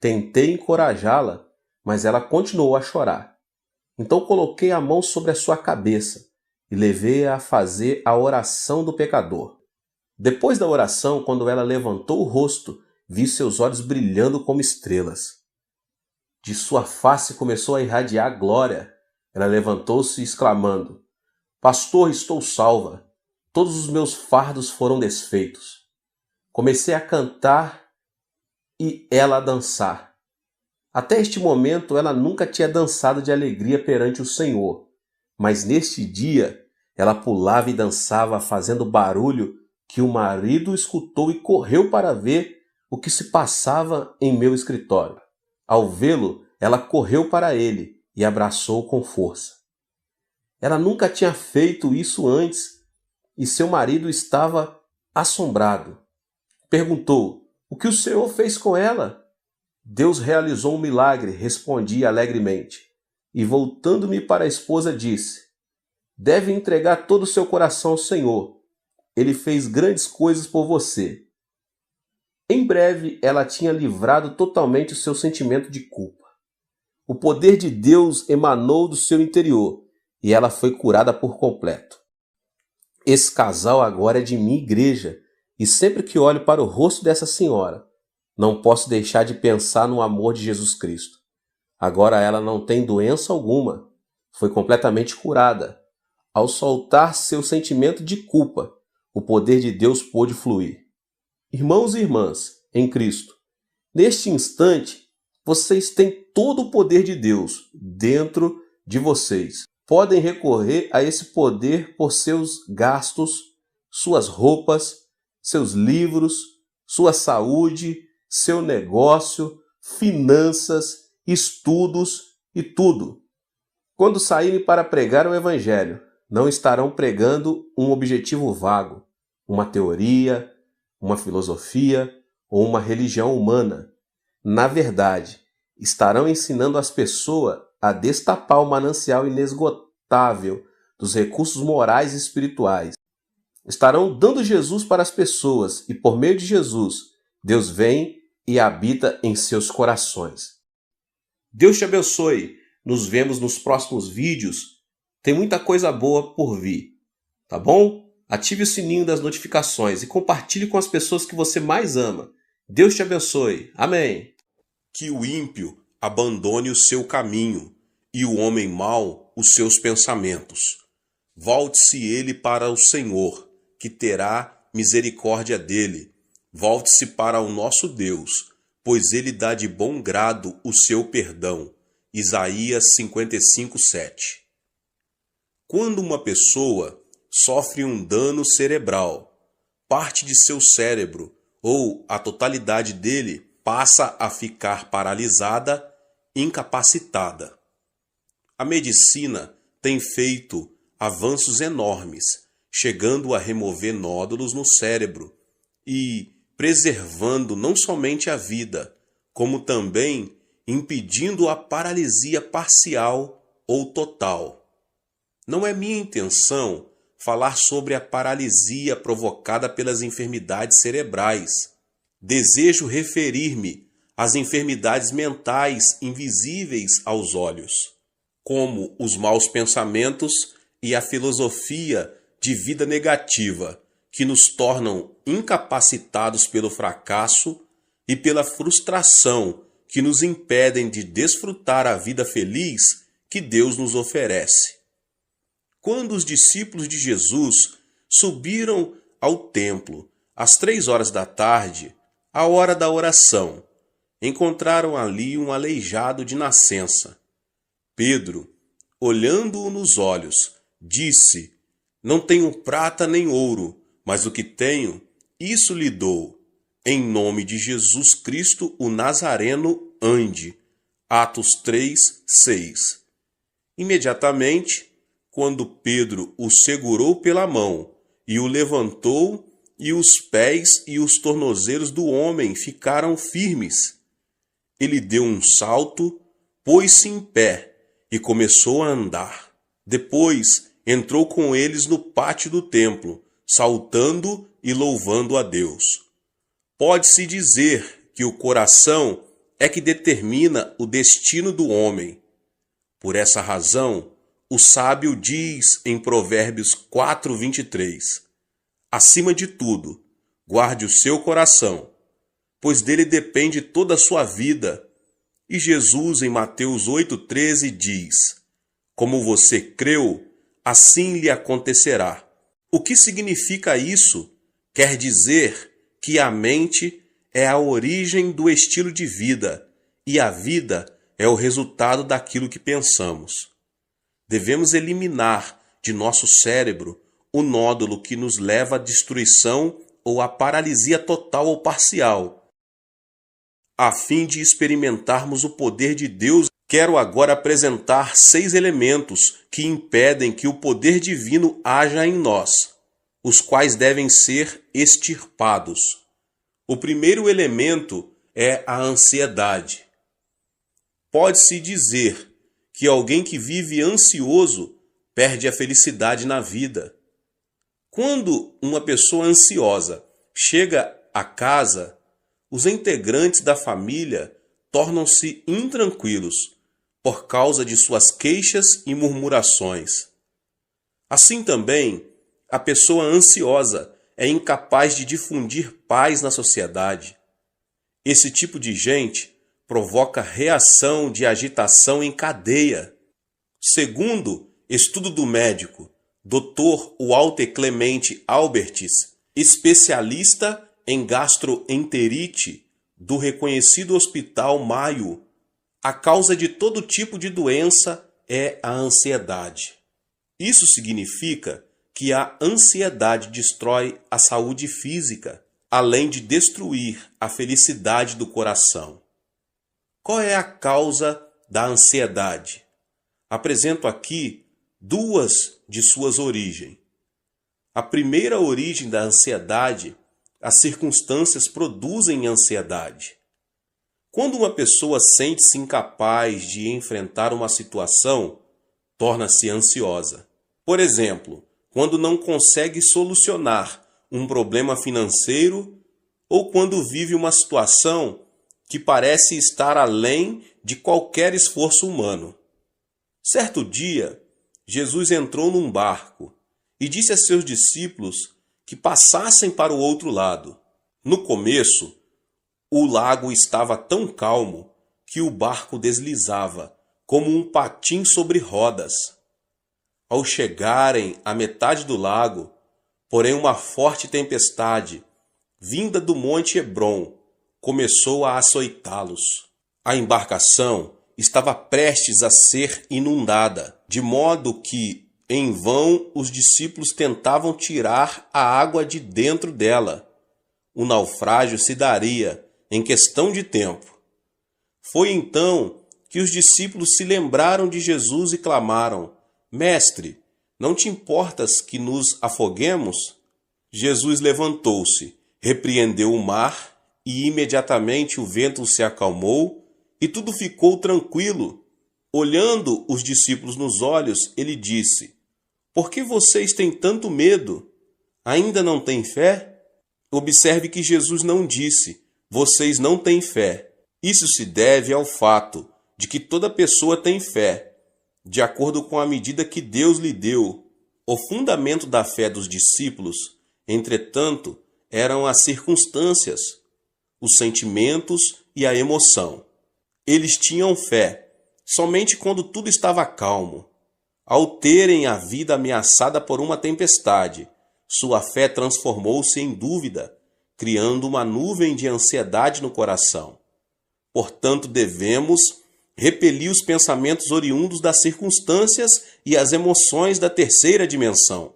Tentei encorajá-la, mas ela continuou a chorar. Então coloquei a mão sobre a sua cabeça e levei-a a fazer a oração do pecador. Depois da oração, quando ela levantou o rosto, vi seus olhos brilhando como estrelas. De sua face começou a irradiar glória. Ela levantou-se exclamando, Pastor, estou salva. Todos os meus fardos foram desfeitos. Comecei a cantar e ela a dançar. Até este momento ela nunca tinha dançado de alegria perante o Senhor, mas neste dia ela pulava e dançava fazendo barulho que o marido escutou e correu para ver o que se passava em meu escritório. Ao vê-lo, ela correu para ele e abraçou com força. Ela nunca tinha feito isso antes e seu marido estava assombrado. Perguntou, o que o Senhor fez com ela? Deus realizou um milagre, respondi alegremente. E voltando-me para a esposa, disse, deve entregar todo o seu coração ao Senhor. Ele fez grandes coisas por você. Em breve, ela tinha livrado totalmente o seu sentimento de culpa. O poder de Deus emanou do seu interior e ela foi curada por completo. Esse casal agora é de minha igreja e sempre que olho para o rosto dessa senhora, não posso deixar de pensar no amor de Jesus Cristo. Agora ela não tem doença alguma, foi completamente curada. Ao soltar seu sentimento de culpa, o poder de Deus pôde fluir. Irmãos e irmãs, em Cristo, neste instante, vocês têm todo o poder de Deus dentro de vocês. Podem recorrer a esse poder por seus gastos, suas roupas, seus livros, sua saúde, seu negócio, finanças, estudos e tudo. Quando saírem para pregar o Evangelho, não estarão pregando um objetivo vago, uma teoria, uma filosofia ou uma religião humana. Na verdade, estarão ensinando as pessoas a destapar o manancial inesgotável dos recursos morais e espirituais. Estarão dando Jesus para as pessoas e, por meio de Jesus, Deus vem e habita em seus corações. Deus te abençoe. Nos vemos nos próximos vídeos. Tem muita coisa boa por vir, tá bom? Ative o sininho das notificações e compartilhe com as pessoas que você mais ama. Deus te abençoe. Amém. Que o ímpio abandone o seu caminho e o homem mau os seus pensamentos. Volte-se ele para o Senhor, que terá misericórdia dele. Volte-se para o nosso Deus, pois ele dá de bom grado o seu perdão. Isaías 55:7. Quando uma pessoa sofre um dano cerebral, parte de seu cérebro ou a totalidade dele passa a ficar paralisada, incapacitada. A medicina tem feito avanços enormes, chegando a remover nódulos no cérebro e preservando não somente a vida, como também impedindo a paralisia parcial ou total. Não é minha intenção falar sobre a paralisia provocada pelas enfermidades cerebrais. Desejo referir-me às enfermidades mentais invisíveis aos olhos, como os maus pensamentos e a filosofia de vida negativa, que nos tornam incapacitados pelo fracasso e pela frustração, que nos impedem de desfrutar a vida feliz que Deus nos oferece. Quando os discípulos de Jesus subiram ao templo às 3 horas da tarde, a hora da oração, encontraram ali um aleijado de nascença. Pedro, olhando-o nos olhos, disse: "Não tenho prata nem ouro, mas o que tenho, isso lhe dou. Em nome de Jesus Cristo, o Nazareno, ande." Atos 3:6. Imediatamente, quando Pedro o segurou pela mão e o levantou, e os pés e os tornozelos do homem ficaram firmes. Ele deu um salto, pôs-se em pé e começou a andar. Depois entrou com eles no pátio do templo, saltando e louvando a Deus. Pode-se dizer que o coração é que determina o destino do homem. Por essa razão, o sábio diz em Provérbios 4:23, acima de tudo, guarde o seu coração, pois dele depende toda a sua vida. E Jesus, em Mateus 8:13, diz, como você creu, assim lhe acontecerá. O que significa isso? Quer dizer que a mente é a origem do estilo de vida e a vida é o resultado daquilo que pensamos. Devemos eliminar de nosso cérebro o nódulo que nos leva à destruição ou à paralisia total ou parcial. A fim de experimentarmos o poder de Deus, quero agora apresentar 6 elementos que impedem que o poder divino haja em nós, os quais devem ser extirpados. O primeiro elemento é a ansiedade. Pode-se dizer que alguém que vive ansioso perde a felicidade na vida. Quando uma pessoa ansiosa chega a casa, os integrantes da família tornam-se intranquilos por causa de suas queixas e murmurações. Assim também, a pessoa ansiosa é incapaz de difundir paz na sociedade. Esse tipo de gente provoca reação de agitação em cadeia. Segundo estudo do médico Dr. Walter Clemente Albertis, especialista em gastroenterite do reconhecido Hospital Mayo, a causa de todo tipo de doença é a ansiedade. Isso significa que a ansiedade destrói a saúde física, além de destruir a felicidade do coração. Qual é a causa da ansiedade? Apresento aqui 2 de suas origens. A primeira origem da ansiedade, as circunstâncias produzem ansiedade. Quando uma pessoa sente-se incapaz de enfrentar uma situação, torna-se ansiosa. Por exemplo, quando não consegue solucionar um problema financeiro ou quando vive uma situação que parece estar além de qualquer esforço humano. Certo dia, Jesus entrou num barco e disse a seus discípulos que passassem para o outro lado. No começo, o lago estava tão calmo que o barco deslizava, como um patim sobre rodas. Ao chegarem à metade do lago, porém uma forte tempestade, vinda do monte Hebrom, começou a açoitá-los. A embarcação estava prestes a ser inundada, de modo que, em vão, os discípulos tentavam tirar a água de dentro dela. O naufrágio se daria em questão de tempo. Foi então que os discípulos se lembraram de Jesus e clamaram: Mestre, não te importas que nos afoguemos? Jesus levantou-se, repreendeu o mar e imediatamente o vento se acalmou e tudo ficou tranquilo. Olhando os discípulos nos olhos, ele disse: Por que vocês têm tanto medo? Ainda não têm fé? Observe que Jesus não disse: Vocês não têm fé. Isso se deve ao fato de que toda pessoa tem fé, de acordo com a medida que Deus lhe deu. O fundamento da fé dos discípulos, entretanto, eram as circunstâncias, os sentimentos e a emoção. Eles tinham fé somente quando tudo estava calmo. Ao terem a vida ameaçada por uma tempestade, sua fé transformou-se em dúvida, criando uma nuvem de ansiedade no coração. Portanto, devemos repelir os pensamentos oriundos das circunstâncias e as emoções da terceira dimensão,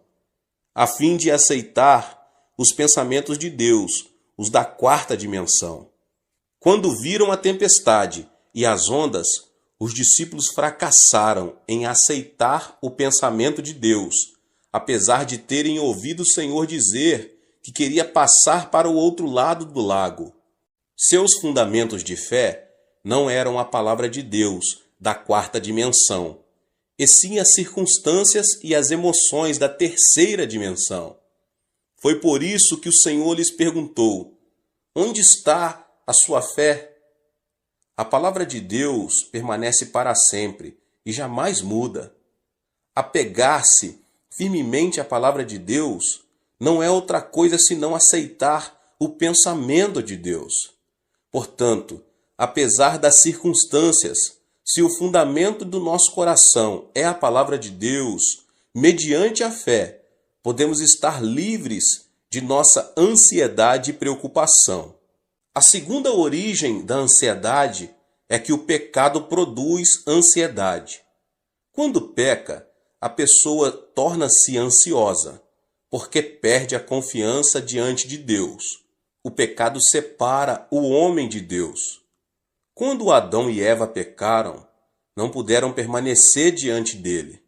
a fim de aceitar os pensamentos de Deus, os da quarta dimensão. Quando viram a tempestade e as ondas, os discípulos fracassaram em aceitar o pensamento de Deus, apesar de terem ouvido o Senhor dizer que queria passar para o outro lado do lago. Seus fundamentos de fé não eram a palavra de Deus da quarta dimensão, e sim as circunstâncias e as emoções da terceira dimensão. Foi por isso que o Senhor lhes perguntou: Onde está a sua fé? A palavra de Deus permanece para sempre e jamais muda. Apegar-se firmemente à palavra de Deus não é outra coisa senão aceitar o pensamento de Deus. Portanto, apesar das circunstâncias, se o fundamento do nosso coração é a palavra de Deus, mediante a fé, podemos estar livres de nossa ansiedade e preocupação. A segunda origem da ansiedade é que o pecado produz ansiedade. Quando peca, a pessoa torna-se ansiosa, porque perde a confiança diante de Deus. O pecado separa o homem de Deus. Quando Adão e Eva pecaram, não puderam permanecer diante dele.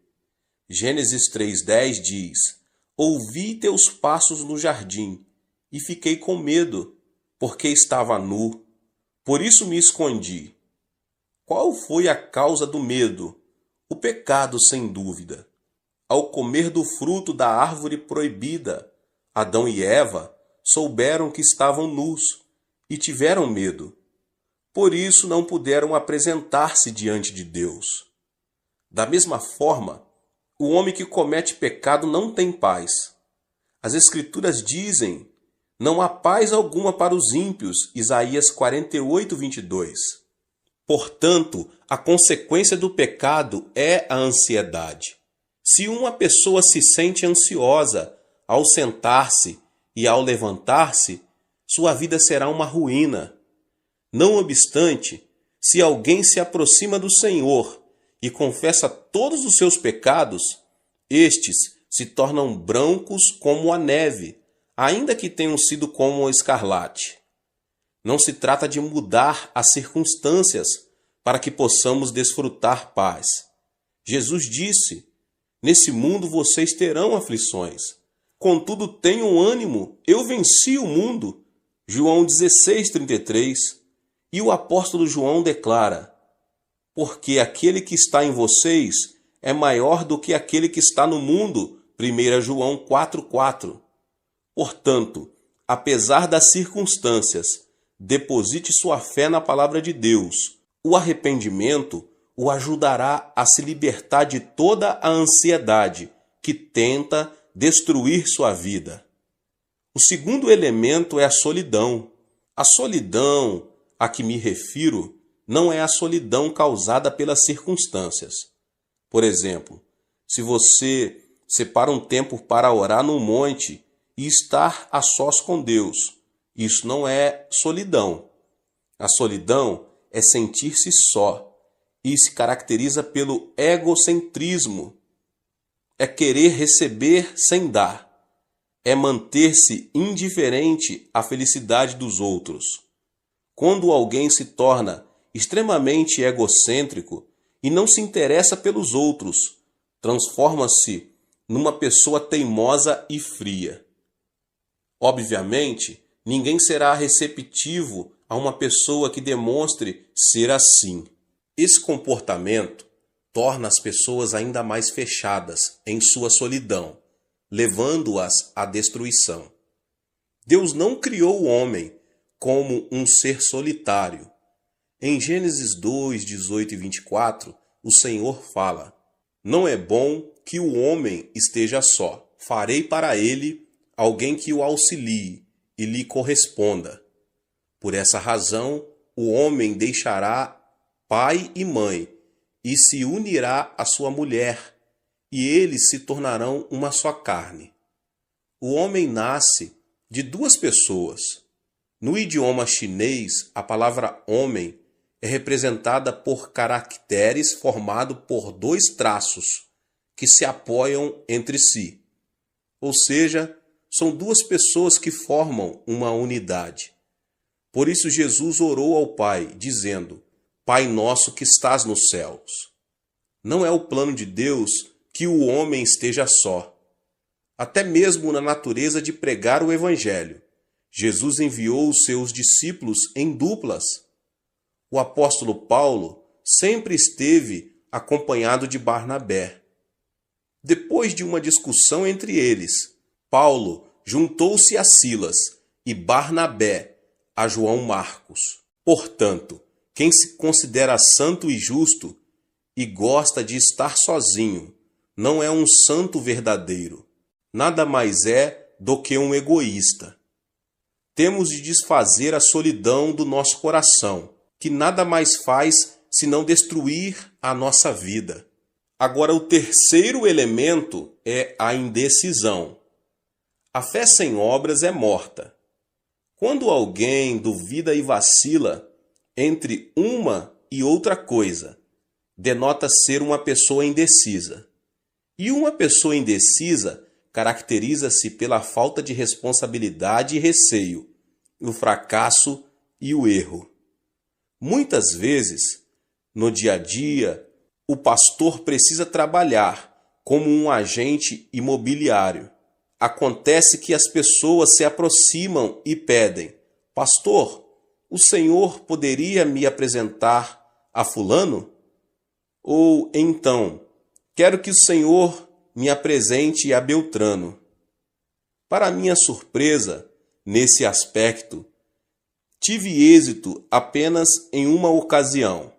Gênesis 3:10 diz: Ouvi teus passos no jardim, e fiquei com medo, porque estava nu. Por isso me escondi. Qual foi a causa do medo? O pecado, sem dúvida. Ao comer do fruto da árvore proibida, Adão e Eva souberam que estavam nus e tiveram medo. Por isso não puderam apresentar-se diante de Deus. Da mesma forma, o homem que comete pecado não tem paz. As Escrituras dizem: Não há paz alguma para os ímpios. Isaías 48:22. Portanto, a consequência do pecado é a ansiedade. Se uma pessoa se sente ansiosa ao sentar-se e ao levantar-se, sua vida será uma ruína. Não obstante, se alguém se aproxima do Senhor e confessa todos os seus pecados, estes se tornam brancos como a neve, ainda que tenham sido como o escarlate. Não se trata de mudar as circunstâncias para que possamos desfrutar paz. Jesus disse: Nesse mundo vocês terão aflições. Contudo, tenham ânimo, eu venci o mundo. João 16:33. E o apóstolo João declara: porque aquele que está em vocês é maior do que aquele que está no mundo. 1 João 4:4. Portanto, apesar das circunstâncias, deposite sua fé na palavra de Deus. O arrependimento o ajudará a se libertar de toda a ansiedade que tenta destruir sua vida. O segundo elemento é a solidão. A solidão a que me refiro não é a solidão causada pelas circunstâncias. Por exemplo, se você separa um tempo para orar no monte e estar a sós com Deus, isso não é solidão. A solidão é sentir-se só e se caracteriza pelo egocentrismo. É querer receber sem dar. É manter-se indiferente à felicidade dos outros. Quando alguém se torna extremamente egocêntrico e não se interessa pelos outros, transforma-se numa pessoa teimosa e fria. Obviamente, ninguém será receptivo a uma pessoa que demonstre ser assim. Esse comportamento torna as pessoas ainda mais fechadas em sua solidão, levando-as à destruição. Deus não criou o homem como um ser solitário. Em Gênesis 2, 18 e 24, o Senhor fala: não é bom que o homem esteja só. Farei para ele alguém que o auxilie e lhe corresponda. Por essa razão, o homem deixará pai e mãe e se unirá à sua mulher, e eles se tornarão uma só carne. O homem nasce de duas pessoas. No idioma chinês, a palavra homem é representada por caracteres formados por dois traços que se apoiam entre si. Ou seja, são duas pessoas que formam uma unidade. Por isso Jesus orou ao Pai, dizendo: Pai nosso que estás nos céus. Não é o plano de Deus que o homem esteja só. Até mesmo na natureza de pregar o Evangelho, Jesus enviou os seus discípulos em duplas. O apóstolo Paulo sempre esteve acompanhado de Barnabé. Depois de uma discussão entre eles, Paulo juntou-se a Silas e Barnabé a João Marcos. Portanto, quem se considera santo e justo e gosta de estar sozinho, não é um santo verdadeiro. Nada mais é do que um egoísta. Temos de desfazer a solidão do nosso coração, que nada mais faz senão destruir a nossa vida. Agora, o terceiro elemento é a indecisão. A fé sem obras é morta. Quando alguém duvida e vacila entre uma e outra coisa, denota ser uma pessoa indecisa. E uma pessoa indecisa caracteriza-se pela falta de responsabilidade e receio, o fracasso e o erro. Muitas vezes, no dia a dia, o pastor precisa trabalhar como um agente imobiliário. Acontece que as pessoas se aproximam e pedem: Pastor, o senhor poderia me apresentar a fulano? Ou então, quero que o senhor me apresente a Beltrano. Para minha surpresa, nesse aspecto, tive êxito apenas em uma ocasião.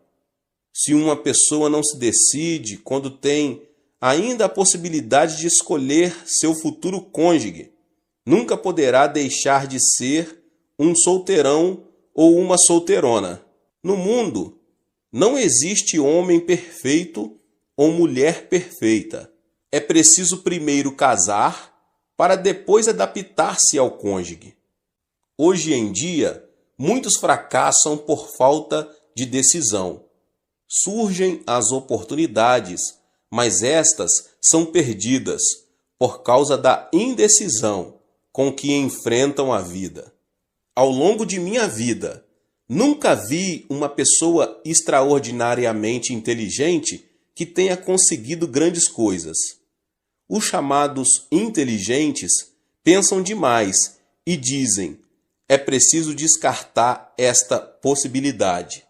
Se uma pessoa não se decide quando tem ainda a possibilidade de escolher seu futuro cônjuge, nunca poderá deixar de ser um solteirão ou uma solteirona. No mundo, não existe homem perfeito ou mulher perfeita. É preciso primeiro casar para depois adaptar-se ao cônjuge. Hoje em dia, muitos fracassam por falta de decisão. Surgem as oportunidades, mas estas são perdidas por causa da indecisão com que enfrentam a vida. Ao longo de minha vida, nunca vi uma pessoa extraordinariamente inteligente que tenha conseguido grandes coisas. Os chamados inteligentes pensam demais e dizem: é preciso descartar esta possibilidade.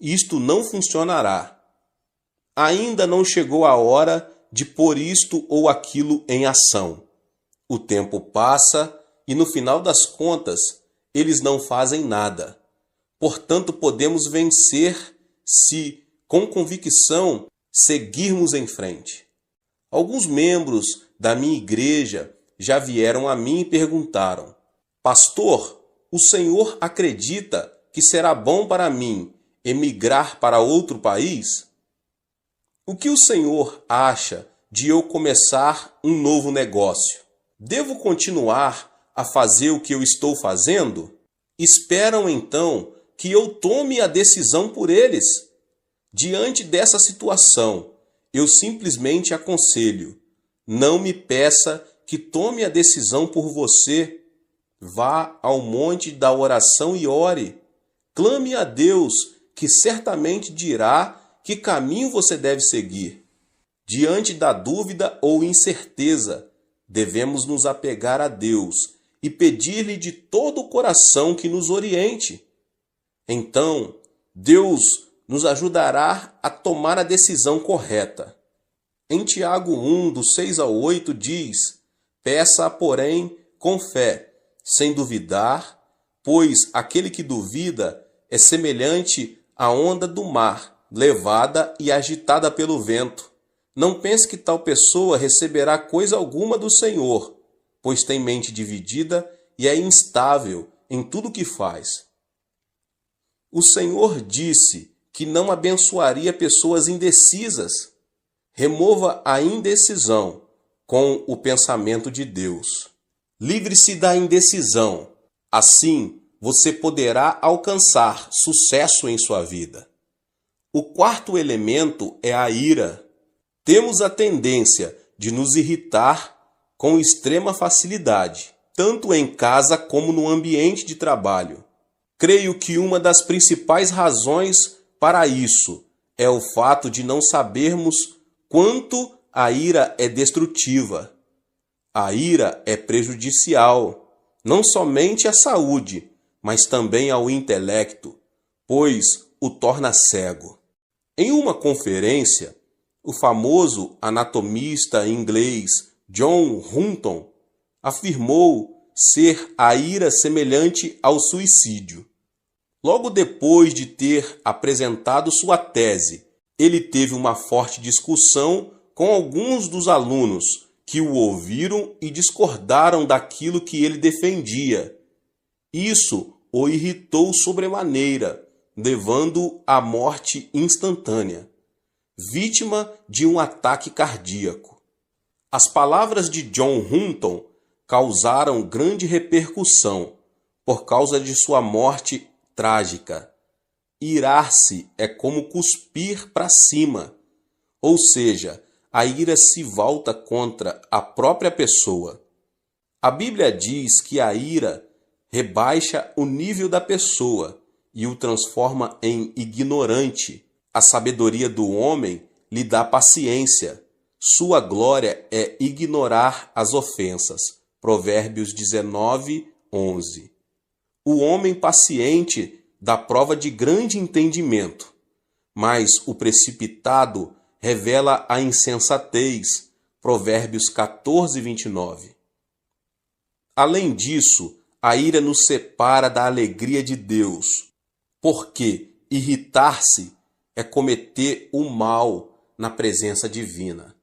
Isto não funcionará. Ainda não chegou a hora de pôr isto ou aquilo em ação. O tempo passa e, no final das contas, eles não fazem nada. Portanto, podemos vencer se, com convicção, seguirmos em frente. Alguns membros da minha igreja já vieram a mim e perguntaram: Pastor, o senhor acredita que será bom para mim emigrar para outro país? O que o senhor acha de eu começar um novo negócio? Devo continuar a fazer o que eu estou fazendo? Esperam então que eu tome a decisão por eles. Diante dessa situação, eu simplesmente aconselho: não me peça que tome a decisão por você. Vá ao monte da oração e ore. Clame a Deus, que certamente dirá que caminho você deve seguir. Diante da dúvida ou incerteza, devemos nos apegar a Deus e pedir-lhe de todo o coração que nos oriente. Então, Deus nos ajudará a tomar a decisão correta. Em Tiago 1, do 6 ao 8, diz: peça, porém, com fé, sem duvidar, pois aquele que duvida é semelhante à onda do mar, levada e agitada pelo vento. Não pense que tal pessoa receberá coisa alguma do Senhor, pois tem mente dividida e é instável em tudo o que faz. O Senhor disse que não abençoaria pessoas indecisas. Remova a indecisão com o pensamento de Deus. Livre-se da indecisão. Assim, você poderá alcançar sucesso em sua vida. O quarto elemento é a ira. Temos a tendência de nos irritar com extrema facilidade, tanto em casa como no ambiente de trabalho. Creio que uma das principais razões para isso é o fato de não sabermos quanto a ira é destrutiva. A ira é prejudicial, não somente à saúde, mas também ao intelecto, pois o torna cego. Em uma conferência, o famoso anatomista inglês John Hutton afirmou ser a ira semelhante ao suicídio. Logo depois de ter apresentado sua tese, ele teve uma forte discussão com alguns dos alunos que o ouviram e discordaram daquilo que ele defendia. Isso o irritou sobremaneira, levando-o à morte instantânea, vítima de um ataque cardíaco. As palavras de John Hutton causaram grande repercussão por causa de sua morte trágica. Irar-se é como cuspir para cima, ou seja, a ira se volta contra a própria pessoa. A Bíblia diz que a ira rebaixa o nível da pessoa e o transforma em ignorante. A sabedoria do homem lhe dá paciência. Sua glória é ignorar as ofensas. Provérbios 19, 11. O homem paciente dá prova de grande entendimento, mas o precipitado revela a insensatez. Provérbios 14, 29. Além disso, a ira nos separa da alegria de Deus, porque irritar-se é cometer o mal na presença divina.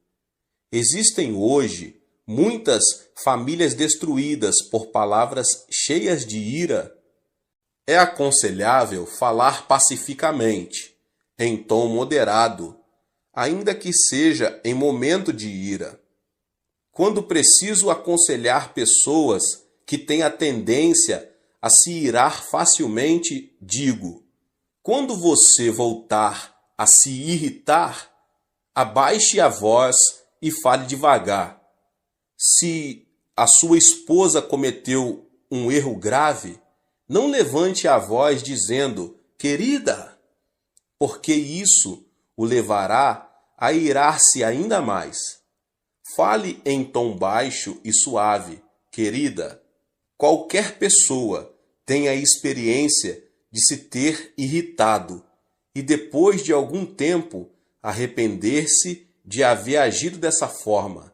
Existem hoje muitas famílias destruídas por palavras cheias de ira. É aconselhável falar pacificamente, em tom moderado, ainda que seja em momento de ira. Quando preciso aconselhar pessoas que têm a tendência a se irar facilmente, digo: quando você voltar a se irritar, abaixe a voz e fale devagar. Se a sua esposa cometeu um erro grave, não levante a voz dizendo: querida, porque isso o levará a irar-se ainda mais. Fale em tom baixo e suave, Querida, qualquer pessoa tem a experiência de se ter irritado e depois de algum tempo arrepender-se de haver agido dessa forma.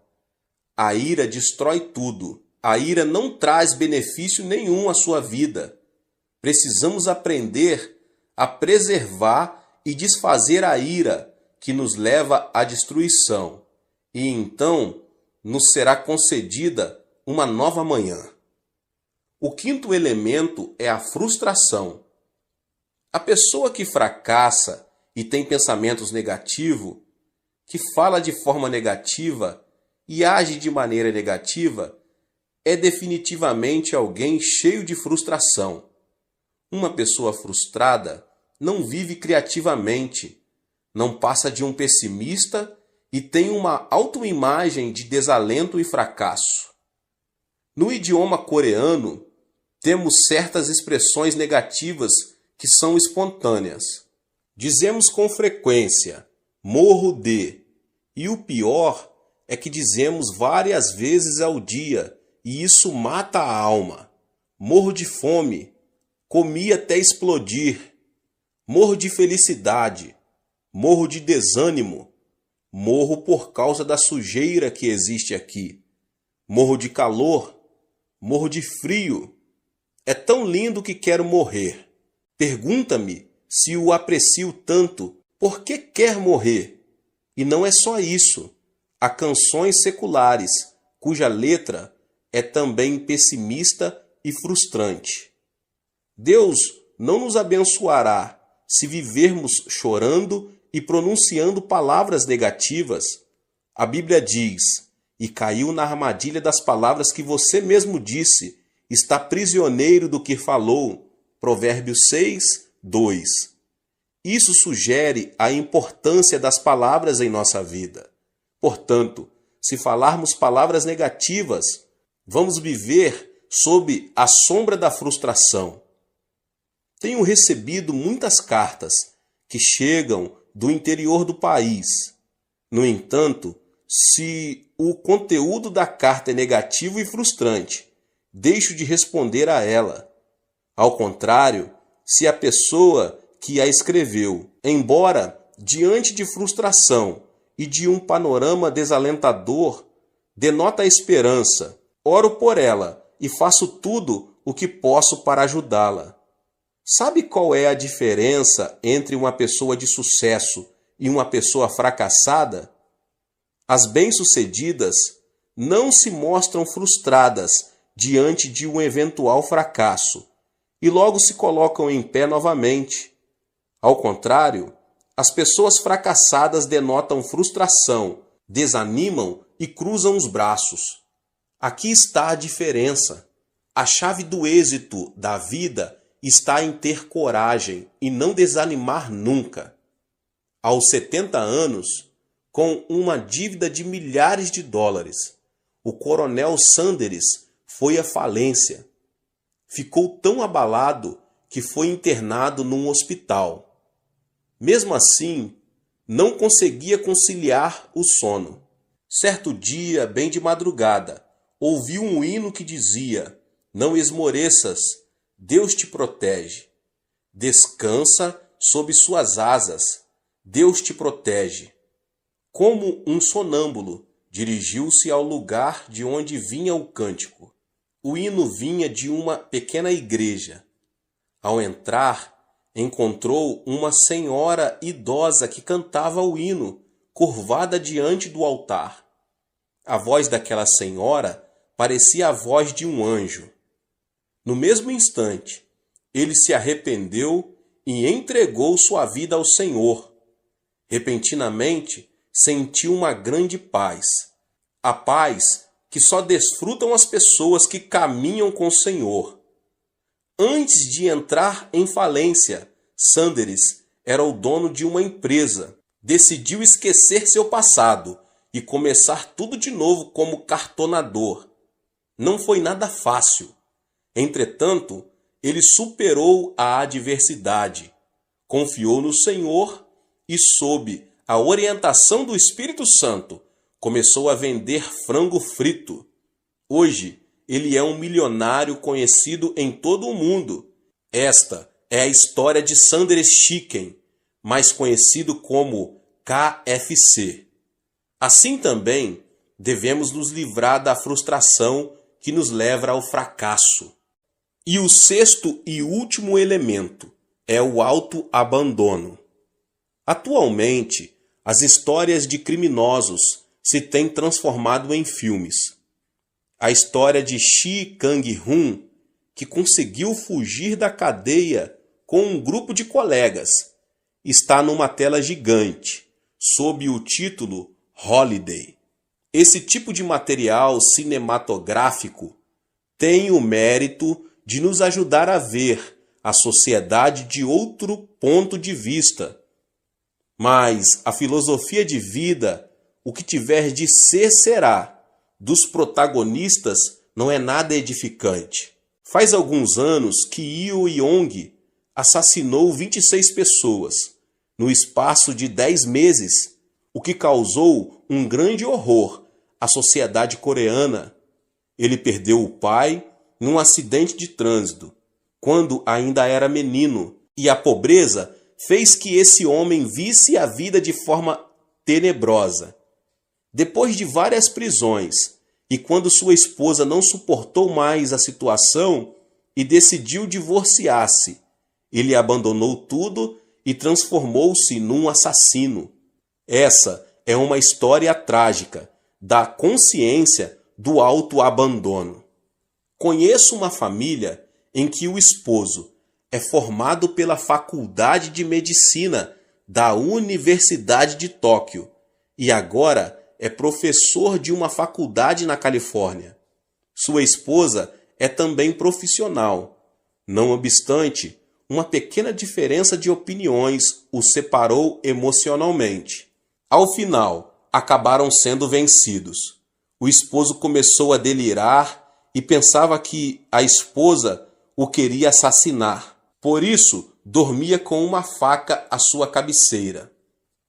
A ira destrói tudo. A ira não traz benefício nenhum à sua vida. Precisamos aprender a preservar e desfazer a ira que nos leva à destruição, e então nos será concedida uma nova manhã. O quinto elemento é a frustração. A pessoa que fracassa e tem pensamentos negativos, que fala de forma negativa e age de maneira negativa, é definitivamente alguém cheio de frustração. Uma pessoa frustrada não vive criativamente, não passa de um pessimista e tem uma autoimagem de desalento e fracasso. No idioma coreano, temos certas expressões negativas que são espontâneas. Dizemos com frequência, morro de, e o pior é que dizemos várias vezes ao dia, e isso mata a alma. Morro de fome, comi até explodir. Morro de felicidade, morro de desânimo, morro por causa da sujeira que existe aqui. Morro de calor, morro de frio. É tão lindo que quero morrer. Pergunta-me se o aprecio tanto, por que quer morrer? E não é só isso. Há canções seculares, cuja letra é também pessimista e frustrante. Deus não nos abençoará se vivermos chorando e pronunciando palavras negativas. A Bíblia diz, e caiu na armadilha das palavras que você mesmo disse, está prisioneiro do que falou. Provérbios 6, 2. Isso sugere a importância das palavras em nossa vida. Portanto, se falarmos palavras negativas, vamos viver sob a sombra da frustração. Tenho recebido muitas cartas que chegam do interior do país. No entanto, se o conteúdo da carta é negativo e frustrante, deixo de responder a ela. Ao contrário, se a pessoa que a escreveu, embora diante de frustração e de um panorama desalentador, denota a esperança, oro por ela e faço tudo o que posso para ajudá-la. Sabe qual é a diferença entre uma pessoa de sucesso e uma pessoa fracassada? As bem-sucedidas não se mostram frustradas diante de um eventual fracasso e logo se colocam em pé novamente. Ao contrário, as pessoas fracassadas denotam frustração, desanimam e cruzam os braços. Aqui está a diferença. A chave do êxito da vida está em ter coragem e não desanimar nunca. Aos 70 anos, com uma dívida de milhares de dólares, o coronel Sanders foi à falência. Ficou tão abalado que foi internado num hospital. Mesmo assim, não conseguia conciliar o sono. Certo dia, bem de madrugada, ouviu um hino que dizia: "Não esmoreças, Deus te protege. Descansa sob suas asas, Deus te protege." Como um sonâmbulo, dirigiu-se ao lugar de onde vinha o cântico. O hino vinha de uma pequena igreja. Ao entrar, encontrou uma senhora idosa que cantava o hino, curvada diante do altar. A voz daquela senhora parecia a voz de um anjo. No mesmo instante, ele se arrependeu e entregou sua vida ao Senhor. Repentinamente, sentiu uma grande paz. A paz que só desfrutam as pessoas que caminham com o Senhor. Antes de entrar em falência, Sanders era o dono de uma empresa. Decidiu esquecer seu passado e começar tudo de novo como cartonador. Não foi nada fácil. Entretanto, ele superou a adversidade, confiou no Senhor e, sob a orientação do Espírito Santo, começou a vender frango frito. Hoje, ele é um milionário conhecido em todo o mundo. Esta é a história de Sanders Chicken, mais conhecido como KFC. Assim também, devemos nos livrar da frustração que nos leva ao fracasso. E o sexto e último elemento é o autoabandono. Atualmente, as histórias de criminosos se têm transformado em filmes. A história de Shi Kang-hun, que conseguiu fugir da cadeia com um grupo de colegas, está numa tela gigante, sob o título Holiday. Esse tipo de material cinematográfico tem o mérito de nos ajudar a ver a sociedade de outro ponto de vista. Mas a filosofia de vida, o que tiver de ser será, dos protagonistas não é nada edificante. Faz alguns anos que Yu Yong assassinou 26 pessoas no espaço de 10 meses, o que causou um grande horror à sociedade coreana. Ele perdeu o pai num acidente de trânsito, quando ainda era menino, e a pobreza fez que esse homem visse a vida de forma tenebrosa. Depois de várias prisões, e quando sua esposa não suportou mais a situação e decidiu divorciar-se, ele abandonou tudo e transformou-se num assassino. Essa é uma história trágica da consciência do autoabandono. Conheço uma família em que o esposo é formado pela Faculdade de Medicina da Universidade de Tóquio e agora é professor de uma faculdade na Califórnia. Sua esposa é também profissional. Não obstante, uma pequena diferença de opiniões os separou emocionalmente. Ao final, acabaram sendo vencidos. O esposo começou a delirar e pensava que a esposa o queria assassinar. Por isso, dormia com uma faca à sua cabeceira.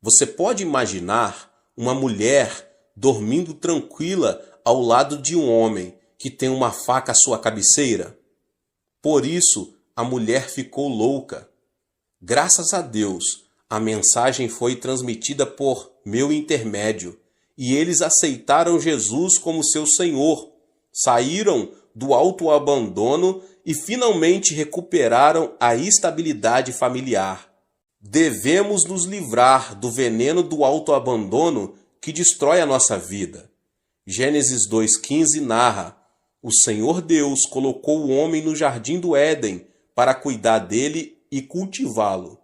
Você pode imaginar uma mulher dormindo tranquila ao lado de um homem que tem uma faca à sua cabeceira? Por isso, a mulher ficou louca. Graças a Deus, a mensagem foi transmitida por meu intermédio e eles aceitaram Jesus como seu Senhor, saíram do autoabandono e finalmente recuperaram a estabilidade familiar. Devemos nos livrar do veneno do autoabandono que destrói a nossa vida. Gênesis 2,15 narra: o Senhor Deus colocou o homem no jardim do Éden para cuidar dele e cultivá-lo.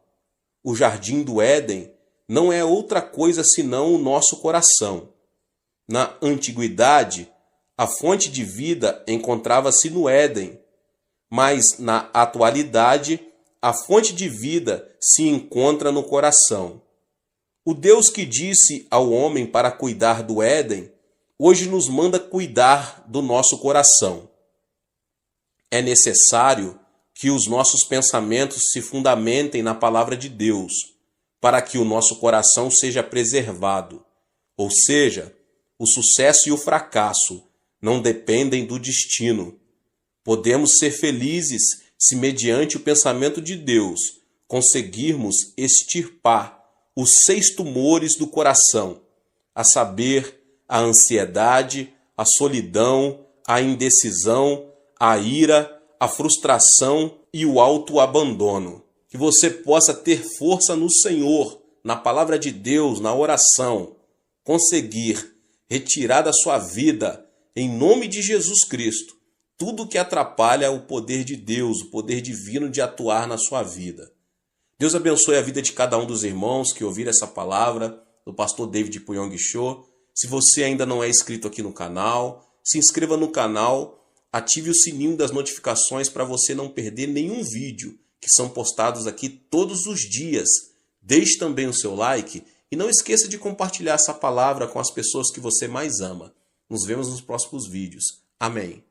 O jardim do Éden não é outra coisa senão o nosso coração. Na antiguidade, a fonte de vida encontrava-se no Éden, mas na atualidade, a fonte de vida se encontra no coração. O Deus que disse ao homem para cuidar do Éden, hoje nos manda cuidar do nosso coração. É necessário que os nossos pensamentos se fundamentem na palavra de Deus, para que o nosso coração seja preservado. Ou seja, o sucesso e o fracasso não dependem do destino. Podemos ser felizes se, mediante o pensamento de Deus, conseguirmos extirpar os 6 tumores do coração, a saber, a ansiedade, a solidão, a indecisão, a ira, a frustração e o autoabandono. Que você possa ter força no Senhor, na palavra de Deus, na oração, conseguir retirar da sua vida, em nome de Jesus Cristo, tudo que atrapalha o poder de Deus, o poder divino de atuar na sua vida. Deus abençoe a vida de cada um dos irmãos que ouviram essa palavra do pastor David Puyong Cho. Se você ainda não é inscrito aqui no canal, se inscreva no canal, ative o sininho das notificações para você não perder nenhum vídeo que são postados aqui todos os dias. Deixe também o seu like e não esqueça de compartilhar essa palavra com as pessoas que você mais ama. Nos vemos nos próximos vídeos. Amém.